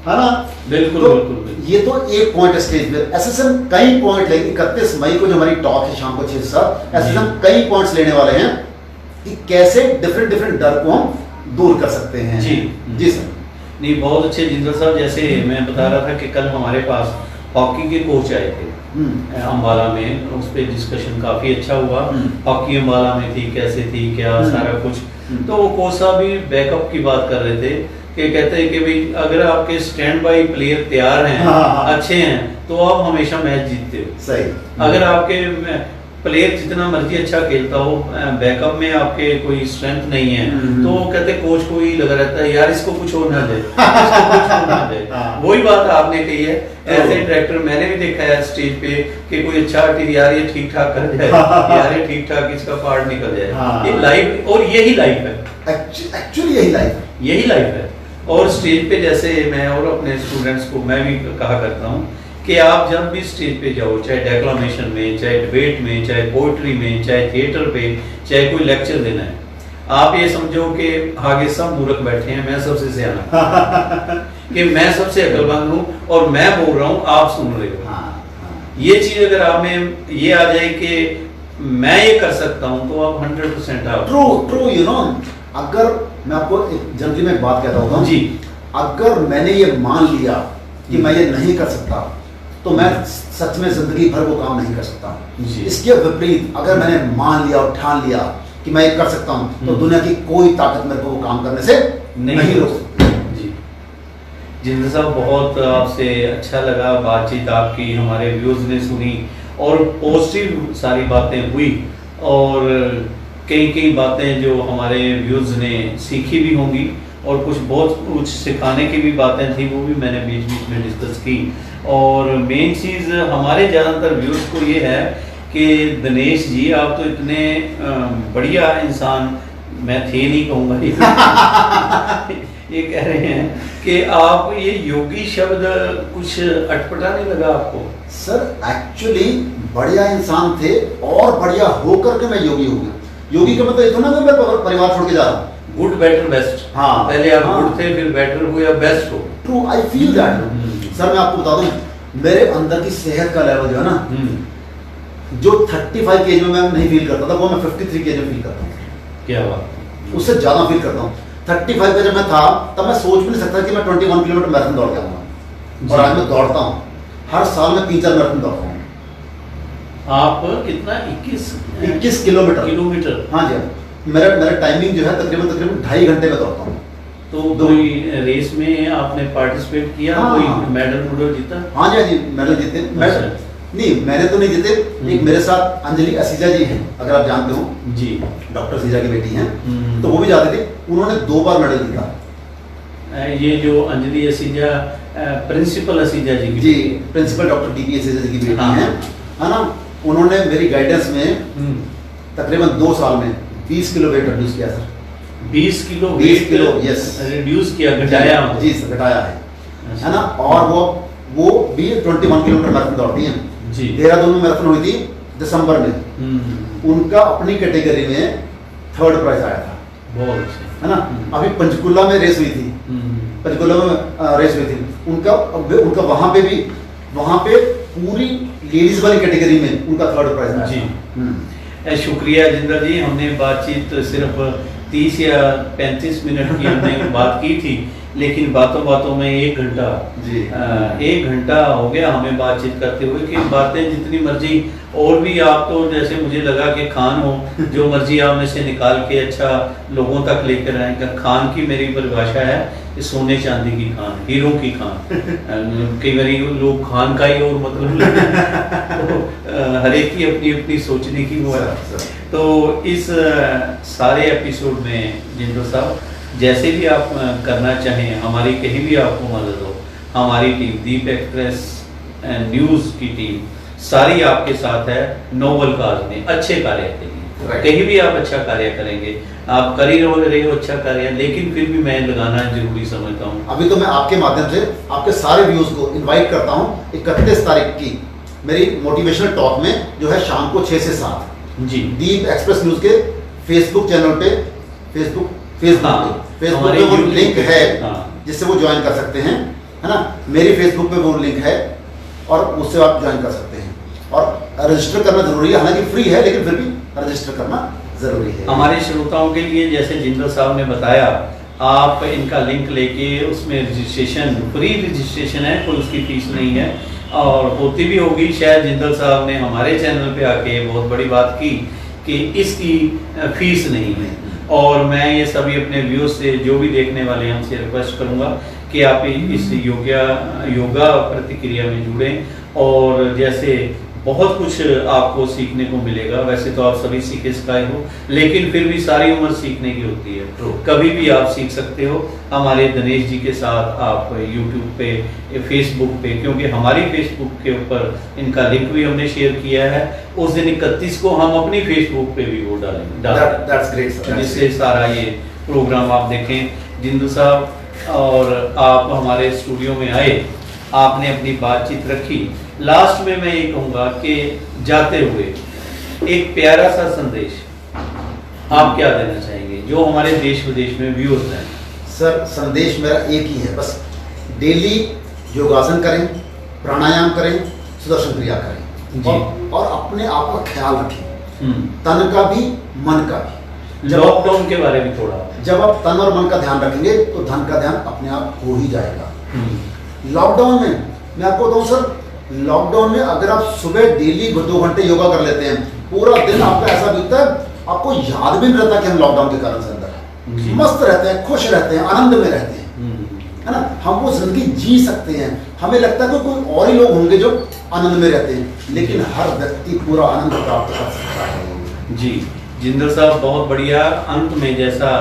है ना। बिल्कुल, तो बिल्कुल। ये तो एक पॉइंट है स्टेज पे। ऐसे हम कई पॉइंट लेंगे। 31 मई को जो हमारी टॉक है शाम को 6 से 7, ऐसे हम कई पॉइंट्स लेने वाले हैं कि कैसे डिफरेंट डर को हम दूर कर सकते हैं जी। जी सर। नहीं, बहुत अच्छे जिंदर साहब, जैसे मैं बता रहा था कि कल हमारे पास हॉकी के कोच आए थे अम्बाला में, उस पर डिस्कशन काफी अच्छा हुआ। हॉकी अम्बाला में थी, कैसे थी, क्या सारा कुछ। तो वो कोच साहब भी बैकअप की बात कर रहे थे कि कहते हैं कि भाई अगर आपके स्टैंड बाई प्लेयर तैयार हैं, अच्छे हैं, तो आप हमेशा मैच जीतते हो। सही। अगर आपके प्लेयर जितना मर्जी अच्छा खेलता हो, बैकअप में आपके कोई स्ट्रेंथ नहीं है, तो कहते कोच को ही लगा रहता है यार इसको कुछ और ना दे, इसको कुछ और ना दे। वही बात आपने कही है। ऐसे डायरेक्टर मैंने भी देखा है स्टेज पे कि कोई अच्छा यार ये ठीक ठाक कर जाए, यार ये ठीक ठाक इसका पार्ट निकल जाए। ये लाइफ, और यही लाइफ है, एक्चुअली यही लाइफ है। और स्टेज पे जैसे मैं और अपने स्टूडेंट्स को मैं भी कहा करता हूँ कि आप जब भी स्टेज पे जाओ, चाहे डेक्लामेशन में, चाहे डिबेट में, चाहे पोइट्री में, चाहे थिएटर पे, चाहे कोई लेक्चर देना है, आप ये समझो कि आगे सब मूर्ख बैठे हैं, मैं सबसे सियाना कि मैं सबसे अक्लमंद हूँ और मैं बोल रहा हूँ, आप सुन रहे हो। ये चीज अगर आप में ये आ जाए कि मैं ये कर सकता हूँ, तो आप 100% आप ट्रू यू नो। अगर मैं आपको जनरली में एक बात कहता हूँ जी, अगर मैंने ये मान लिया कि मैं ये नहीं कर सकता, तो मैं सच में जिंदगी भर वो काम नहीं कर सकता। इसके विपरीत अगर मैंने मान लिया और ठान लिया कि मैं ये कर सकता हूँ, तो दुनिया की कोई ताकत मेरे को वो काम करने से नहीं रोक सकती। जी जिंदा साहब, बहुत आपसे अच्छा लगा बातचीत आपकी, हमारे व्यूज ने सुनी और पॉजिटिव सारी बातें हुई, और कई बातें जो हमारे व्यूज ने सीखी भी होंगी, और कुछ सिखाने की भी बातें थी, वो भी मैंने बीच में डिस्कस की। और मेन चीज़ हमारे ज़्यादातर व्यूज को ये है कि दिनेश जी आप तो इतने बढ़िया इंसान, मैं थे नहीं कहूँगा ये कह रहे हैं कि आप ये योगी शब्द कुछ अटपटा नहीं लगा आपको? सर एक्चुअली बढ़िया इंसान थे और बढ़िया होकर के मैं योगी हो गया। योगी का मतलब ये तो ना मैं परिवार छोड़ के जा रहा हूँ। Good better best. हाँ, पहले आप गुड थे, फिर बेटर हुए, अब बेस्ट हो। True, I feel that. Sir मैं आपको बता दूं, मेरे अंदर की सेहत का लेवल जो है ना, जो 35 केजी में मैं नहीं फील करता था, वो मैं 53 केजी में फील करता हूँ। क्या बात, उससे ज्यादा फील करता हूँ। 35 का जब मैं था तब मैं सोच भी नहीं सकता कि मैं 21 किलोमीटर मैराथन दौड़ के आऊंगा, और आज मैं दौड़ता हूँ। हर साल मैं 3-4 मैराथन दौड़ता हूँ। आप कितना 21 किलोमीटर। हाँ जी, मेरा टाइमिंग जो है तकरीबन 2.5 घंटे में दौड़ता हूँ। तो कोई रेस में आपने पार्टिसिपेट किया? हाँ, कोई मेडल जीता? हाँ जी, मेडल जीते। नहीं, मैंने तो नहीं जीते। एक मेरे साथ अंजलि असीजा जी हैं, अगर आप जानते हो जी, डॉक्टर असीजा की बेटी हैं, तो वो भी जाते थे। उन्होंने 2 बार मेडल जीता। ये जो अंजलि असीजा प्रिंसिपल असीजा जी की, जी, प्रिंसिपल डॉक्टर डी.पी. असीजा जी की बेटी हैं, है ना। उन्होंने मेरी गाइडेंस में तकरीबन 2 साल में 20 किलो वेट रिड्यूस किया सर। 20 किलो यस रिड्यूस किया, घटाया? जी सर, घटाया है ना। और वो भी 21 किलोमीटर मैराथन दौड़ती हैं जी। देहरादून में मैराथन हुई थी दिसंबर में, उनका अपनी कैटेगरी में 3rd प्राइज आया था। बहुत अच्छा, है ना। अभी पंचकुला में रेस हुई थी, पंचकुला में रेस हुई थी, उनका वहाँ पे पूरी लेडीज वाली कैटेगरी में उनका 3rd प्राइज आया जी। शुक्रिया जिंदर जी, हमने बातचीत सिर्फ 30 या 35 मिनट की हमने बात की थी, लेकिन बातों में 1 घंटा 1 घंटा हो गया हमें बातचीत करते हुए कि बातें जितनी मर्जी, और भी आप तो जैसे मुझे लगा कि खान हो, जो मर्जी आप में से निकाल के अच्छा लोगों तक लेकर आएगा। खान की मेरी परिभाषा है सोने चांदी की खान, हीरो की खान। कई बार लोग खान का ही और मतलब तो हर एक की अपनी अपनी सोचने की वो है। तो इस सारे एपिसोड में जिंदर साहब, जैसे भी आप करना चाहें, हमारी कहीं भी आपको मदद हो, हमारी टीम दीप एक्सप्रेस न्यूज़ की टीम सारी आपके साथ है, नोबल काज में अच्छे कार्य के लिए। कहीं भी आप अच्छा कार्य करेंगे, आप कर ही रहे हो अच्छा कार्य, लेकिन फिर भी मैं लगाना जरूरी समझता हूँ। अभी तो मैं आपके माध्यम से आपके सारे व्यूज को इनवाइट करता हूँ 31 तारीख की मेरी मोटिवेशनल टॉक में, जो है शाम को 6 से 7 जी, दीप एक्सप्रेस न्यूज के फेसबुक चैनल पे, फेसबुक पे वो लिंक है जिससे वो ज्वाइन कर सकते हैं, है ना। मेरी फेसबुक पे वो लिंक है और उससे आप ज्वाइन कर सकते हैं, और रजिस्टर करना जरूरी है, हालांकि फ्री है, लेकिन फिर भी रजिस्टर करना जरूरी है हमारे श्रोताओं के लिए। जैसे जिंदल साहब ने बताया, आप इनका लिंक लेके उसमें रजिस्ट्रेशन, फ्री रजिस्ट्रेशन है, कोई उसकी फीस नहीं है, और होती भी होगी। शायद जिंदल साहब ने हमारे चैनल पे आके बहुत बड़ी बात की कि इसकी फीस नहीं है, और मैं ये सभी अपने व्यूज से, जो भी देखने वाले हैं, उनसे रिक्वेस्ट करूंगा कि आप इस योगा प्रतिक्रिया में जुड़ें, और जैसे बहुत कुछ आपको सीखने को मिलेगा। वैसे तो आप सभी सीखे सिखाए हो, लेकिन फिर भी सारी उम्र सीखने की होती है, तो कभी भी आप सीख सकते हो। हमारे दिनेश जी के साथ आप यूट्यूब पे, फेसबुक पे, क्योंकि हमारी फेसबुक के ऊपर इनका लिंक भी हमने शेयर किया है, उस दिन 31 को हम अपनी फेसबुक पे भी वो डालेंगे, जिससे सारा ये प्रोग्राम आप देखें। जिंदू साहब, और आप हमारे स्टूडियो में आए, आपने अपनी बातचीत रखी। लास्ट में मैं ये कहूँगा कि जाते हुए एक प्यारा सा संदेश आप क्या देना चाहेंगे जो हमारे देश विदेश में व्यूअर्स हैं? सर, संदेश मेरा एक ही है, बस डेली योगासन करें, प्राणायाम करें, सुदर्शन क्रिया करें, और अपने आप का ख्याल रखें, तन का भी मन का भी। लॉकडाउन के बारे में थोड़ा, जब आप तन और मन का ध्यान रखेंगे तो धन का ध्यान अपने आप हो ही जाएगा। लॉकडाउन में मैं आपको बताऊं सर, लॉकडाउन में अगर आप सुबह डेली 2 घंटे योगा कर लेते हैं, पूरा दिन आपका ऐसा बीतता है, आपको याद भी नहीं रहता कि हम लॉकडाउन के कारण से अंदर हैं। मस्त रहते हैं, खुश रहते हैं, आनंद में रहते हैं, है ना। हम वो जिंदगी जी सकते हैं। हमें लगता है कि कोई और ही लोग होंगे जो आनंद में रहते हैं, लेकिन हर व्यक्ति पूरा आनंद प्राप्त कर सकता है। जी जिंदर साहब, बहुत बढ़िया। अंत में जैसा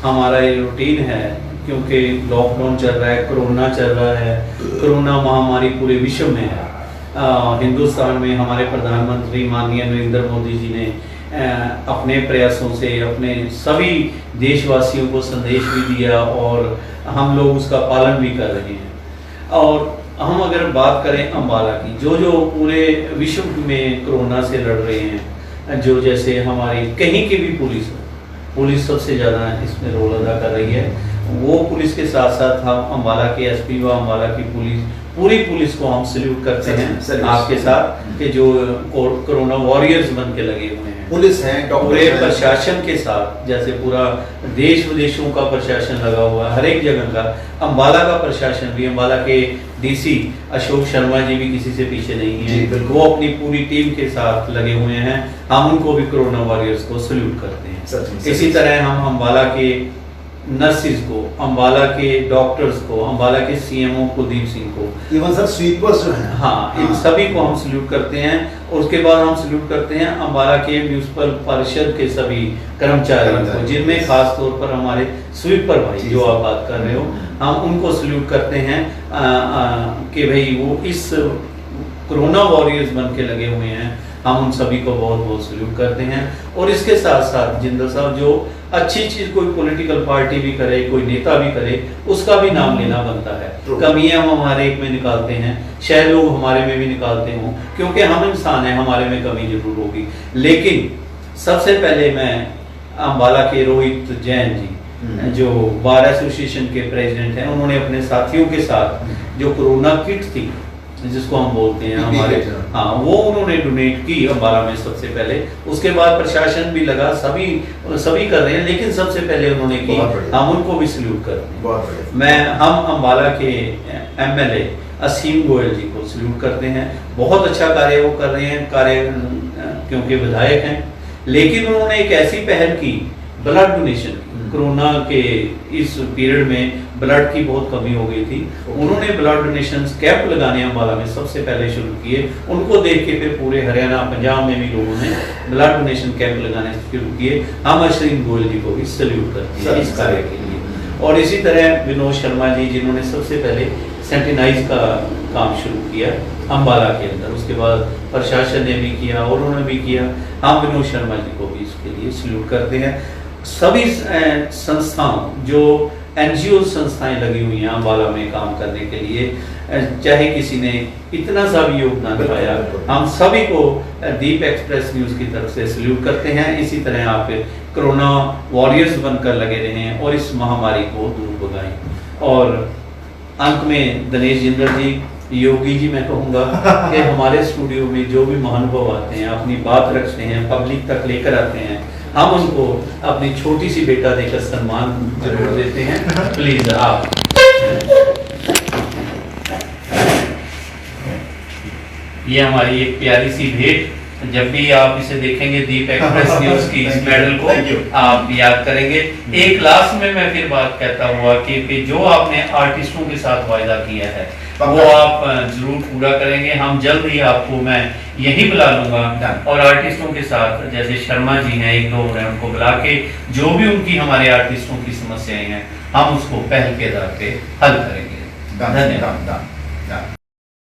हमारा ये रूटीन है, क्योंकि लॉकडाउन चल रहा है, कोरोना चल रहा है, कोरोना महामारी पूरे विश्व में है। हिंदुस्तान में हमारे प्रधानमंत्री माननीय नरेंद्र मोदी जी ने अपने प्रयासों से अपने सभी देशवासियों को संदेश भी दिया, और हम लोग उसका पालन भी कर रहे हैं। और हम अगर बात करें अम्बाला की, जो पूरे विश्व में कोरोना से लड़ रहे हैं, जो जैसे हमारी कहीं की भी पुलिस सबसे ज़्यादा इसमें रोल अदा कर रही है, वो पुलिस के साथ साथ हम अम्बाला के एसपी व अम्बाला की पुलिस, पूरी पुलिस को हम सल्यूट करते हैं आपके साथ कि जो कोरोना वॉरियर्स बन के लगे हुए हैं। पुलिस है, पूरे प्रशासन के साथ, जैसे पूरा देश विदेशों का प्रशासन लगा हुआ है, हर एक जगह का, अम्बाला का प्रशासन भी, अम्बाला के डीसी अशोक शर्मा जी भी किसी से पीछे नहीं है, वो अपनी पूरी टीम के साथ लगे हुए हैं। हम उनको भी कोरोना वॉरियर्स को सल्यूट करते हैं। इसी तरह हम अम्बाला के नर्सिस को, अम्बाला के डॉक्टर्स को, अम्बाला के सीएमओ कुलदीप सिंह को, इवन सर स्वीपर्स जो हैं, हाँ, इन सभी को हम सल्यूट करते हैं। और उसके बाद हम सल्यूट करते हैं अम्बाला के म्यूनिसिपल परिषद के सभी कर्मचारियों को, जिनमें खास तौर पर हमारे स्वीपर भाई जो आप बात कर रहे हो, हम उनको सल्यूट करते हैं कि भाई वो इस कोरोना वॉरियर्स बन के लगे हुए हैं। हम उन सभी को बहुत बहुत सल्यूट करते हैं। और इसके साथ साथ जिंदल साहब, जो अच्छी चीज कोई पॉलिटिकल पार्टी भी करे, कोई नेता भी करे, उसका भी नाम लेना बनता है। कमियां हम हमारे एक में निकालते हैं, शायद लोग हमारे में भी निकालते हों, क्योंकि हम इंसान हैं, हमारे में कमी जरूर होगी। लेकिन सबसे पहले मैं अम्बाला के रोहित जैन जी, जो बार एसोसिएशन के प्रेसिडेंट हैं, उन्होंने अपने साथियों के साथ जो कोरोना किट थी, जिसको हम बोलते हैं हमारे, हाँ, वो उन्होंने डोनेट की अम्बाला में सबसे पहले। उसके बाद प्रशासन भी लगा, सभी कर रहे हैं, लेकिन सबसे पहले उन्होंने की, हम उनको भी सल्यूट करते हैं। हम अम्बाला के एमएलए असीम गोयल जी को सल्यूट करते हैं। बहुत अच्छा कार्य वो कर रहे हैं, क्योंकि विधायक हैं, लेकिन उन्होंने एक ऐसी पहल की, ब्लड डोनेशन। कोरोना के इस पीरियड में ब्लड की बहुत कमी हो गई थी, उन्होंने ब्लड डोनेशन कैंप लगाने अम्बाला में सबसे पहले शुरू किए। उनको देख के फिर पूरे हरियाणा, पंजाब में भी लोगों ने ब्लड डोनेशन कैंप लगाने शुरू किए। हम अश्विन गोयल जी को भी सल्यूट करते हैं इस कार्य के लिए। और इसी तरह विनोद शर्मा जी, जिन्होंने सबसे पहले सैनिटाइज का काम शुरू किया अम्बाला के अंदर, उसके बाद प्रशासन ने भी किया और उन्होंने भी किया। हम विनोद शर्मा जी को भी इसके लिए सल्यूट करते हैं। सभी संस्थाओं, जो एनजीओ संस्थाएं लगी हुई हैं अम्बाला में काम करने के लिए, चाहे किसी ने इतना सा भी योगदान पाया, हम सभी को दीप एक्सप्रेस न्यूज़ की तरफ से सल्यूट करते हैं। इसी तरह आप कोरोना वॉरियर्स बनकर लगे रहें और इस महामारी को दूर भगाएं। और अंत में दिनेश जिंदल जी, योगी जी, मैं कहूँगा कि हमारे स्टूडियो में जो भी महानुभाव आते हैं, अपनी बात रखते हैं, पब्लिक तक लेकर आते हैं, हम उनको अपनी छोटी सी बेटा देकर सम्मान जरूर देते हैं। प्लीज आप। ये हमारी एक प्यारी सी भेंट, जब भी आप इसे देखेंगे दीप एक्सप्रेस न्यूज़ की इस मेडल को आप याद करेंगे। एक लास्ट में मैं फिर बात कहता हुआ कि जो आपने आर्टिस्टों के साथ वायदा किया है वो आप जरूर पूरा करेंगे। हम जल्द ही आपको मैं यही बुला लूंगा और आर्टिस्टों के साथ, जैसे शर्मा जी हैं, एक दो हैं, उनको बुला के जो भी उनकी हमारे आर्टिस्टों की समस्याएं हैं, हम उसको पहल के आधार पे हल करेंगे। धन्यवाद।